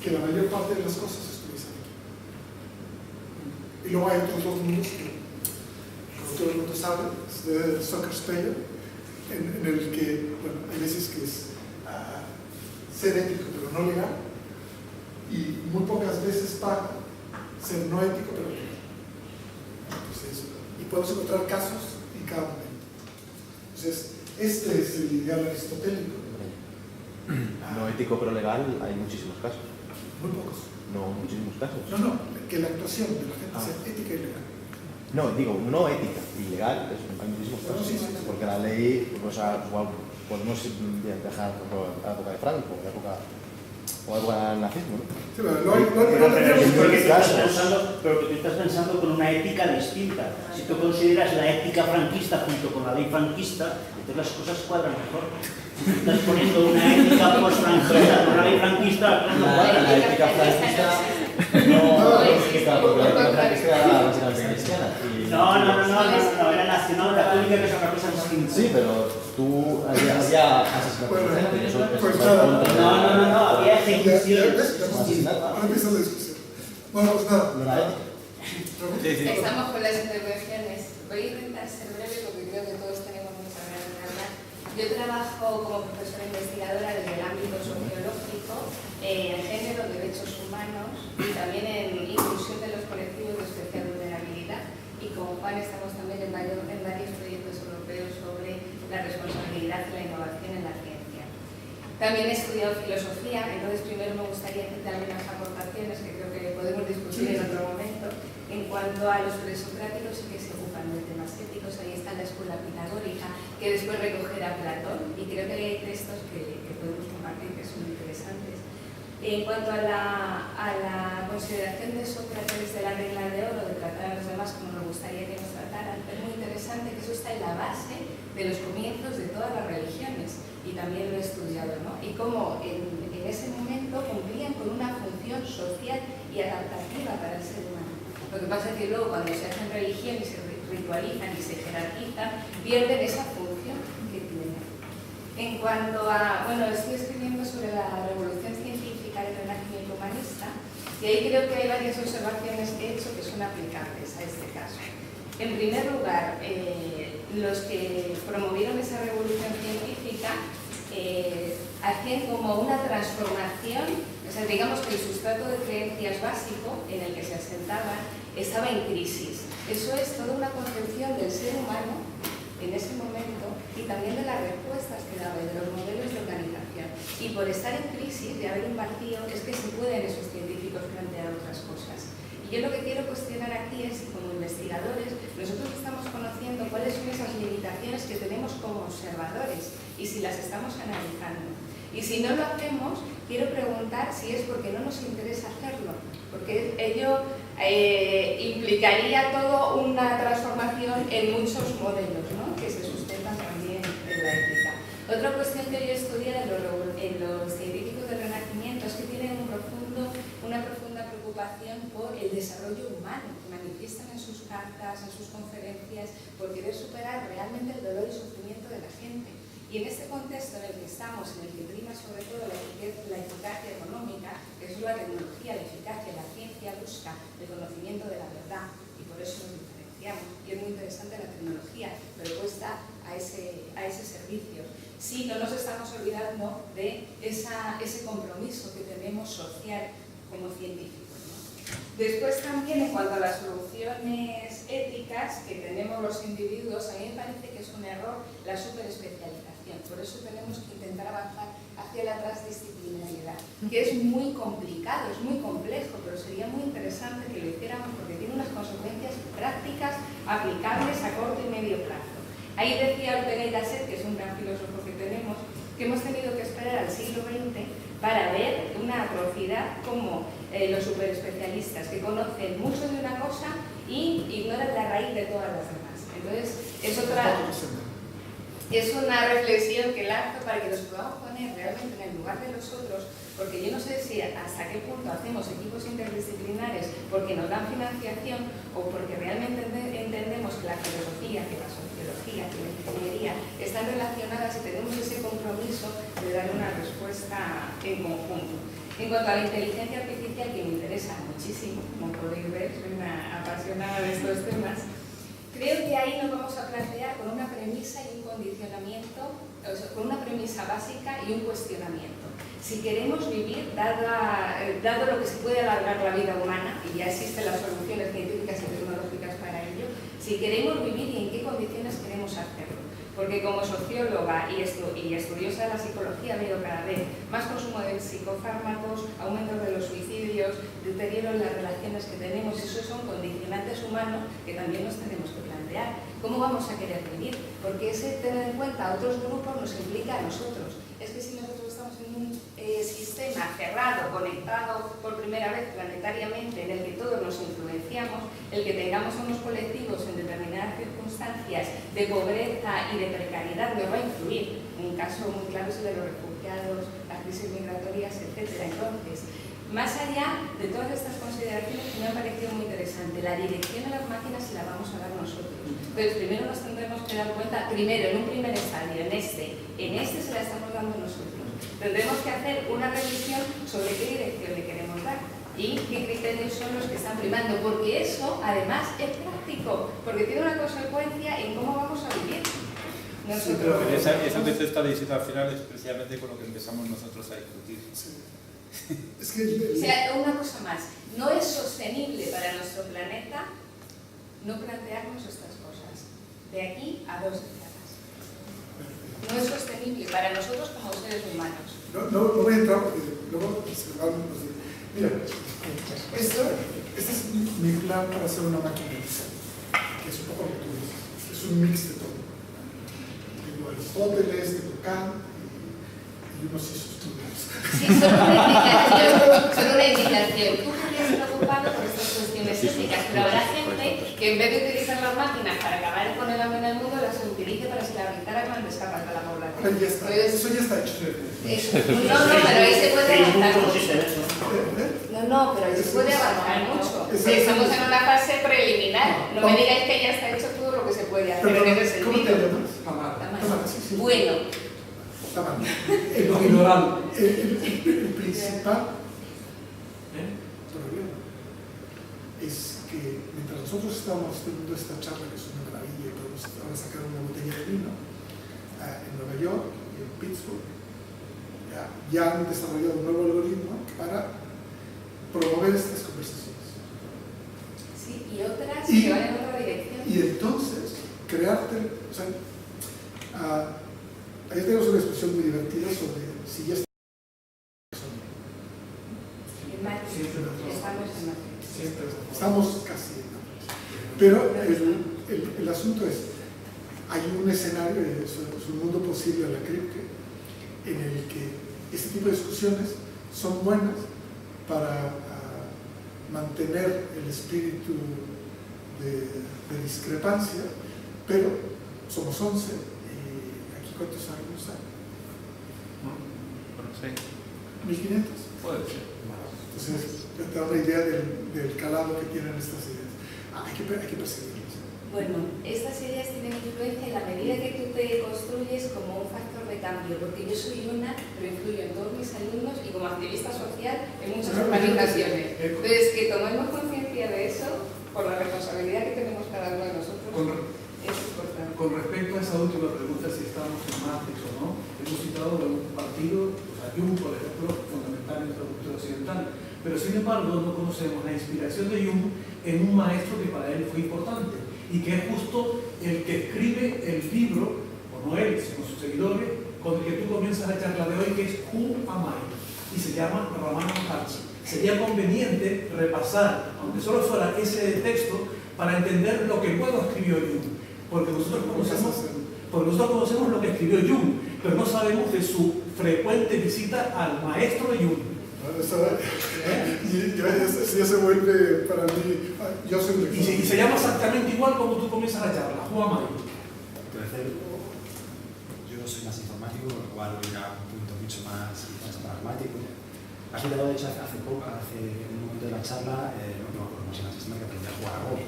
que la mayor parte de las cosas estuviesen aquí. Y luego hay otros dos mundos que, como todo el mundo sabe, es de Zuckerberg, en el que, bueno, hay veces que es ser ético pero no legal, y muy pocas veces paga ser no ético pero legal. Entonces, y podemos encontrar casos en cada momento. Entonces, este es el ideal aristotélico. No ético pero legal, hay muchísimos casos. Muy pocos. No, muchísimos casos. No, que la actuación de la gente sea ética y legal. No, digo, no ética y legal, hay muchísimos casos. Sí. Porque la ley, o sea, igual podemos viajar a la época de Franco, a la época o algo al nazismo, ¿no? Sí, pero pero tú estás pensando con una ética distinta. Si tú consideras la ética franquista junto con la ley franquista, entonces las cosas cuadran mejor. Si estás poniendo una ética post-franquista con una ley franquista, no cuadra. La ética franquista no es porque la ética franquista era básicamente cristiana. No, era nacional católica, que es otra cosa distinta. Sí, pero tú había asesinato de gente y eso pues va en nada. contra de... No, había ejecuciones. Ahora empieza la discusión. Bueno, pues nada. No era ética. Estamos con las intervenciones. Voy a intentar ser breve porque creo que todos tenemos muchas ganas de hablar. Yo trabajo como profesora investigadora desde el ámbito sociológico, en género, derechos humanos y también en inclusión de los colectivos de especial vulnerabilidad. Y con Juan estamos también en varios proyectos europeos sobre la responsabilidad y la innovación en la ciencia. También he estudiado filosofía, entonces primero me gustaría hacer algunas aportaciones que creo que podemos discutir en otro momento. En cuanto a los presocráticos, sí que se ocupan de temas éticos. Ahí está la escuela pitagórica, que después recogerá Platón, y creo que hay textos que podemos compartir que son interesantes. En cuanto a la consideración de Sócrates de la regla de oro, de tratar a los demás como nos gustaría que nos trataran, es muy interesante que eso está en la base de los comienzos de todas las religiones, y también lo he estudiado, ¿no? Y cómo en ese momento cumplían con una función social y adaptativa para el ser humano. Lo que pasa es que luego cuando se hacen religión y se ritualizan y se jerarquizan, pierden esa función que tienen. En cuanto a, estoy escribiendo sobre la revolución científica del renacimiento humanista, y ahí creo que hay varias observaciones que he hecho que son aplicables a este caso. En primer lugar, los que promovieron esa revolución científica hacían como una transformación, o sea, digamos que el sustrato de creencias básico en el que se asentaban estaba en crisis. Eso es toda una concepción del ser humano en ese momento y también de las respuestas que daba y de los modelos de organización. Y por estar en crisis, de haber un vacío, es que se pueden esos científicos plantear otras cosas. Y yo lo que quiero cuestionar aquí es si como investigadores nosotros estamos conociendo cuáles son esas limitaciones que tenemos como observadores y si las estamos analizando. Y si no lo hacemos, quiero preguntar si es porque no nos interesa hacerlo, porque ello implicaría toda una transformación en muchos modelos, ¿no?, que se sustentan también en la ética. Otra cuestión que yo estudié en los científicos del Renacimiento es que tienen una profunda preocupación por el desarrollo humano, que manifiestan en sus cartas, en sus conferencias, por querer superar realmente el dolor y sufrimiento de la gente. Y en este contexto en el que estamos, en el que prima sobre todo la eficacia económica, que es la tecnología, la eficacia, la ciencia busca el conocimiento de la verdad y por eso nos diferenciamos. Y es muy interesante la tecnología, pero cuesta a ese servicio. Sí, no nos estamos olvidando de ese compromiso que tenemos social como científicos, ¿no? Después también, en cuanto a las soluciones éticas que tenemos los individuos, a mí me parece que es un error la superespecialización. Por eso tenemos que intentar avanzar hacia la transdisciplinariedad, que es muy complicado, es muy complejo, pero sería muy interesante que lo hiciéramos porque tiene unas consecuencias prácticas aplicables a corto y medio plazo. Ahí decía Ortega y Gasset, que es un gran filósofo que tenemos, que hemos tenido que esperar al siglo XX para ver una atrocidad como los superespecialistas, que conocen mucho de una cosa y ignoran la raíz de todas las demás. Entonces, es una reflexión que lanzo para que los podamos poner realmente en el lugar de los otros, porque yo no sé si hasta qué punto hacemos equipos interdisciplinares porque nos dan financiación o porque realmente entendemos que la filosofía, que la sociología, que la ingeniería están relacionadas y tenemos ese compromiso de dar una respuesta en conjunto. En cuanto a la inteligencia artificial, que me interesa muchísimo, como podéis ver, soy una apasionada de estos temas, creo que ahí nos vamos a plantear con una premisa y un condicionamiento, o sea, con una premisa básica y un cuestionamiento. Si queremos vivir, dado lo que se puede alargar la vida humana, y ya existen las soluciones científicas y tecnológicas para ello, si queremos vivir y en qué condiciones queremos hacerlo. Porque como socióloga y estudiosa de la psicología veo cada vez más consumo de psicofármacos, aumento de los suicidios, deterioro en las relaciones que tenemos. Esos son condicionantes humanos que también nos tenemos que plantear. ¿Cómo vamos a querer vivir? Porque ese tener en cuenta a otros grupos nos implica a nosotros. Es que si nosotros estamos en un sistema sistema cerrado, conectado por primera vez planetariamente, en el que todos nos influenciamos, el que tengamos unos colectivos en determinadas circunstancias de pobreza y de precariedad nos va a influir. Un caso muy claro es el de los refugiados, las crisis migratorias, etc. Entonces, más allá de todas estas consideraciones que me han parecido muy interesante, la dirección a las máquinas se la vamos a dar nosotros. Entonces, primero nos tendremos que dar cuenta, primero, en un primer estadio, en este se la estamos dando nosotros. Tendremos que hacer una revisión sobre qué dirección le queremos dar y qué criterios son los que están primando, porque eso, además, es práctico, porque tiene una consecuencia en cómo vamos a vivir. Sí, pero eso que te está diciendo al final es precisamente con lo que empezamos nosotros a discutir. Sí. Es que o sea, una cosa más, no es sostenible para nuestro planeta no plantearnos estas cosas, de aquí a 2 décadas. No es sostenible para nosotros como seres humanos. No voy a entrar porque luego se van a decir. Mira, este es mi plan para hacer una máquina de diseño, que es un poco lo que tú dices, es un mix de todo. Tengo Aristóteles, tengo Kant y unos estudios. Sí, solo una indicación. Tú te has preocupado por estas cuestiones éticas, pero habrá gente que en vez de utilizar las máquinas para acabar con el hambre en el mundo, las utilice para esclavizar a grandes capas de la población. Ya está, eso ya está hecho. No, pero ahí se puede avanzar mucho. No, pero ahí se puede avanzar mucho. Estamos en una fase preliminar. No me digáis que ya está hecho todo lo que se puede hacer en ese sentido. ¿Cómo te llamas? Tamara. Bueno. El principal problema es que mientras nosotros estamos teniendo esta charla, que es una maravilla, y podemos ahora sacar una botella de vino, en Nueva York y en Pittsburgh ya han desarrollado un nuevo algoritmo para promover estas conversaciones. Sí, y otras que van en otra dirección. Y entonces, crearte, o sea, ahí tenemos una expresión muy divertida sobre si ya estamos casi en Matrix. Pero el asunto es, hay un escenario, es un mundo posible a la cripto, en el que este tipo de discusiones son buenas para mantener el espíritu de discrepancia, pero somos 11 y aquí ¿cuántos años hay? No sé. 1500. Puede ser. Entonces, te da una idea del calado que tienen estas ideas. Hay que perseguirlas. Bueno, estas ideas tienen influencia en la medida que tú te construyes como un factor de cambio, porque yo soy una, pero influyo en todos mis alumnos y como activista social en muchas organizaciones. Entonces, que tomemos conciencia de eso por la responsabilidad que tenemos cada uno de nosotros es importante. Con respecto a esa última pregunta, si estamos en Matrix o no, hemos citado un partido, o sea, Jung, por ejemplo, fundamental en nuestra cultura occidental, pero sin embargo no conocemos la inspiración de Jung en un maestro que para él fue importante y que es justo el que escribe el libro, o no él, sino sus seguidores, con el que tú comienzas la charla de hoy, que es Who Am I? Y se llama Ramana Maharshi. Sería conveniente repasar, aunque solo fuera ese texto, para entender lo que luego escribió Jung. Porque nosotros conocemos lo que escribió Jung, pero no sabemos de su frecuente visita al maestro Jung. Ya se vuelve para mí, yo soy un y se llama exactamente igual como tú comienzas la charla, Who Am I? Yo soy más informático, con lo cual voy a un punto mucho más pragmático. Has citado, de hecho, hace un momento de la charla, no sé, el sistema que aprendí a jugar a Go.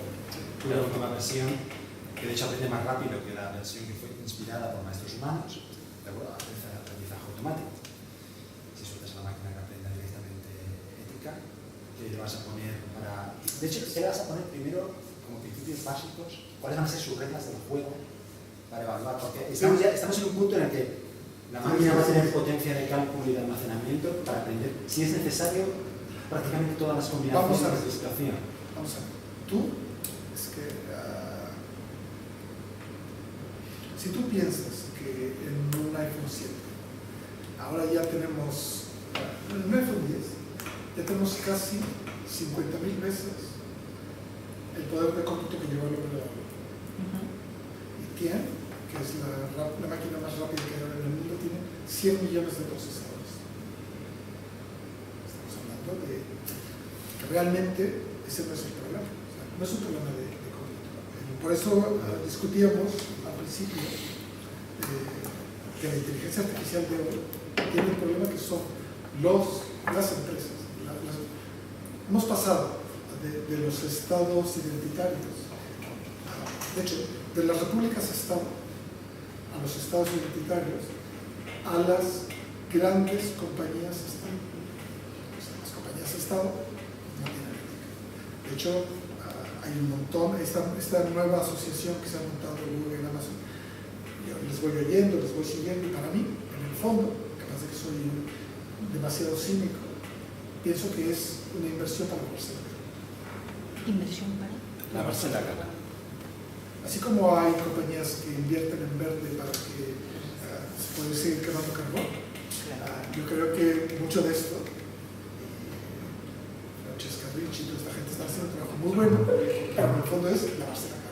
Tuve la última versión, que de hecho aprende más rápido que la versión que fue inspirada por maestros humanos, de acuerdo, aprendizaje automático. Si sueltas a la máquina que aprenda directamente ética, que le vas a poner para... De hecho, ¿qué le vas a poner primero como principios básicos? ¿Cuáles van a ser sus reglas del juego para evaluar? Porque estamos en un punto en el que la máquina va a tener potencia de cálculo y de almacenamiento para aprender, si es necesario, prácticamente todas las combinaciones de situación. Vamos a ver. Tú, es que si tú piensas que en un iPhone 7 ahora ya tenemos, en un iPhone 10 ya tenemos casi 50.000 veces el poder de cómputo que lleva el hombre de hoy. Y Tian, que es la máquina más rápida que hay ahora en el mundo, tiene 100 millones de procesadores. realmente ese no es el problema. O sea, no es un problema de cobertura. Por eso discutíamos al principio que la inteligencia artificial de hoy tiene un problema que son las empresas. Hemos pasado de los estados identitarios, de hecho, de las repúblicas estado a los estados identitarios, a las grandes compañías estado. O sea, las compañías estado no tienen ética. De hecho, hay un montón, esta nueva asociación que se ha montado Google y Amazon, yo les voy oyendo, les voy siguiendo, y para mí, en el fondo, capaz de que soy demasiado cínico, pienso que es una inversión para Barcelona. ¿Inversión para? La Barcelona. Así como hay compañías que invierten en verde para que se pueda seguir quemando carbón, yo creo que mucho de esto, Francesca Ricci y toda esta gente está haciendo un trabajo muy bueno, pero en el fondo es la Barcelona.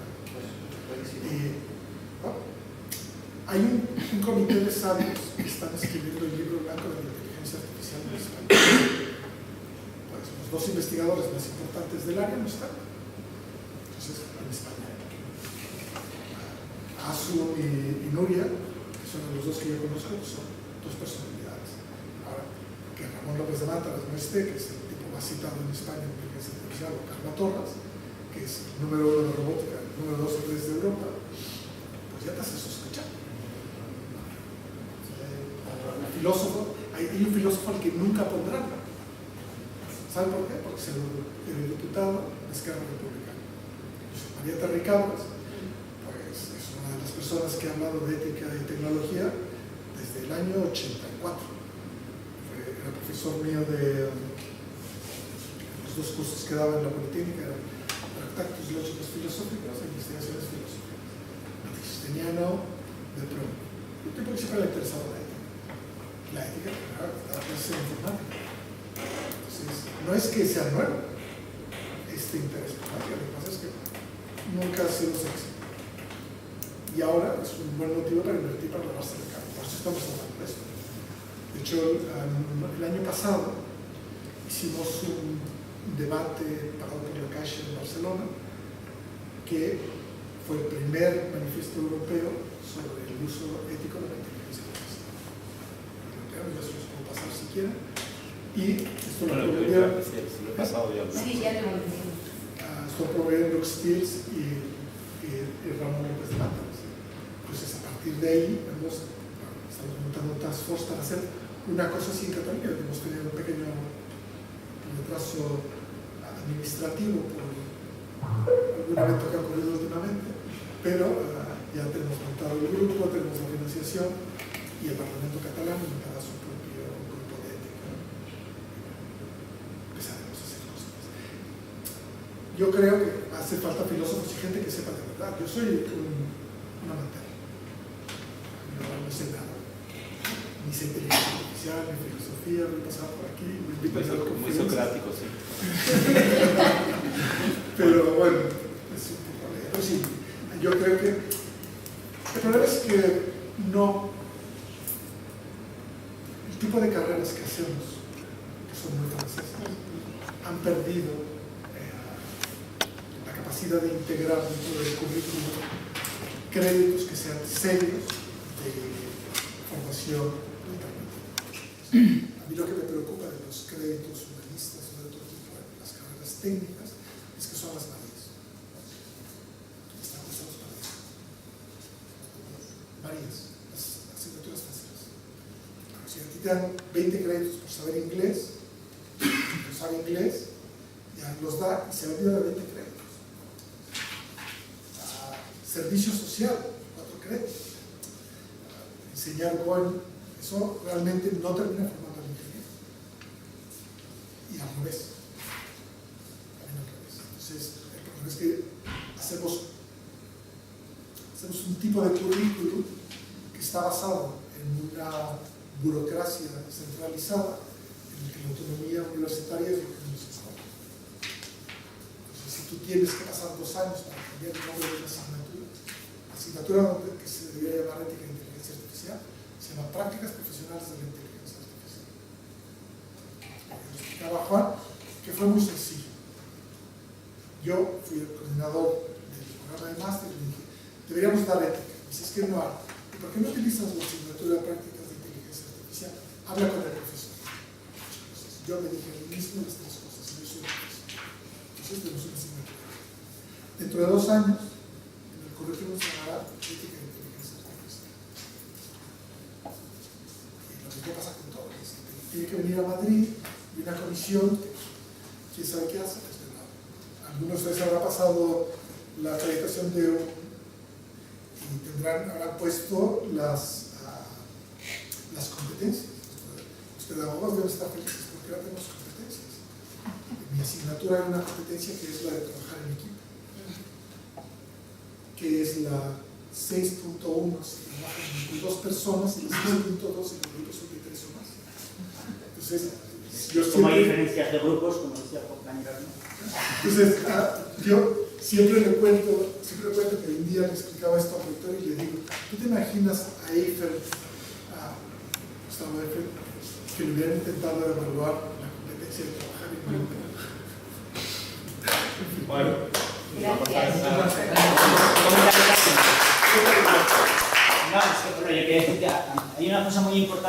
Hay un comité de sabios que están escribiendo el libro blanco de la inteligencia artificial en España. Pues los dos investigadores más importantes del área no están. Entonces, en España. Asu y Nuria, que son los dos que yo conozco, son dos personalidades. Ahora, que Ramón López de Mátaras no esté, que es el tipo más citado en España en inteligencia artificial, o Carla Torras, que es el número 1 de robótica, el número 2 o 3 de Europa, pues ya te hace sospechar. Filósofo, hay un filósofo al que nunca pondrán. ¿Saben por qué? Porque es el diputado de Esquerra Republicana. María Terricabras, pues es una de las personas que ha hablado de ética y tecnología desde el año 84. Era profesor mío de los dos cursos que daba en la Politécnica, eran Tractatus Lógicos Filosóficos e Investigaciones Filosóficas. Antixustiniano de pro. Un tipo que siempre le ha interesado la ética, la clase de informática. Entonces, no es que sea nuevo este interés por la ética, lo que pasa es que nunca ha sido sexy. Y ahora es un buen motivo para invertir para lavarse el carro. Por eso estamos hablando de esto. De hecho, el año pasado hicimos un debate pagado por la Caixa en Barcelona, que fue el primer manifiesto europeo sobre el uso ético de la inteligencia artificial. Ya se los puedo pasar si quieren. Y esto lo promovieron. Sí, ya lo volví. Esto lo promovieron Lux Steels y Ramón López de Mátaras. Entonces, a partir de ahí, estamos montando un task force para hacer una cosa así en Cataluña. Hemos tenido un pequeño retraso administrativo por algún evento que ha ocurrido últimamente, pero ya tenemos montado el grupo, tenemos la financiación y el Parlamento catalán montará su propio grupo de ética. Empezaremos a hacer cosas. Yo creo que hace falta filósofos y gente que sepa de verdad. Yo soy un amateur. Yo no sé nada. Ni sé inteligencia artificial, ni filosofía, me he pasado por aquí, me invito a hacer muy socrático, sí. Pero bueno, es un poco alegre. Pero sí, yo creo que el problema es que no. El tipo de carreras que hacemos, que son muy francesas, han perdido la capacidad de integrar dentro del currículum créditos que sean serios de formación. A mí lo que me preocupa de los créditos humanistas o de otro tipo de las carreras técnicas es que son las varias. Están puestos para eso. Varias, las asignaturas fáciles. Si a ti te dan 20 créditos por saber inglés, no sabe inglés, ya los da y se olvida de 20 créditos. Servicio social, 4 créditos. Enseñar Go, eso realmente no termina formando al ingeniero. Y al revés. También al revés. Entonces, el problema es que hacemos un tipo de currículum que está basado en una burocracia centralizada en la que la autonomía universitaria es lo que nos esconde. Entonces, si tú tienes que pasar 2 años para cambiar el nombre de una asignatura que se debería llamar ética e inteligencia artificial, se llama prácticas profesionales de la inteligencia artificial. Lo explicaba Juan, que fue muy sencillo. yo fui el coordinador del programa de máster y le dije, deberíamos dar ética. Dice, es que no hay. ¿Por qué no utilizas la asignatura de prácticas de inteligencia artificial? Habla con el profesor. Entonces, yo me dije a mí mismo las tres cosas, y yo soy el profesor. Entonces tenemos una asignatura. Dentro de 2 años, en el currículum se llamará ética de inteligencia artificial. Y lo mismo pasa con todo. Tiene que venir a Madrid y una comisión, quién sabe qué hace, pues de nada. Algunos de ustedes habrán pasado la acreditación de un y habrán puesto las competencias. Los pedagogos deben estar felices porque ahora tenemos competencias. En mi asignatura hay una competencia que es la de trabajar en equipo, que es la 6.1 si trabajan entre 2 personas y la 6.2 si los grupos son de 3 o más. Entonces, como hay diferencias de grupos, como decía Juan Cañeras, ¿no? Entonces, yo siempre recuerdo que un día le explicaba esto al rector y le digo, ¿tú te imaginas a Eiffel, a Gustavo Eiffel, que le hubieran intentado evaluar la competencia de trabajar en grupo? Bueno, No, es que, bueno, yo quería decir que hay una cosa muy importante.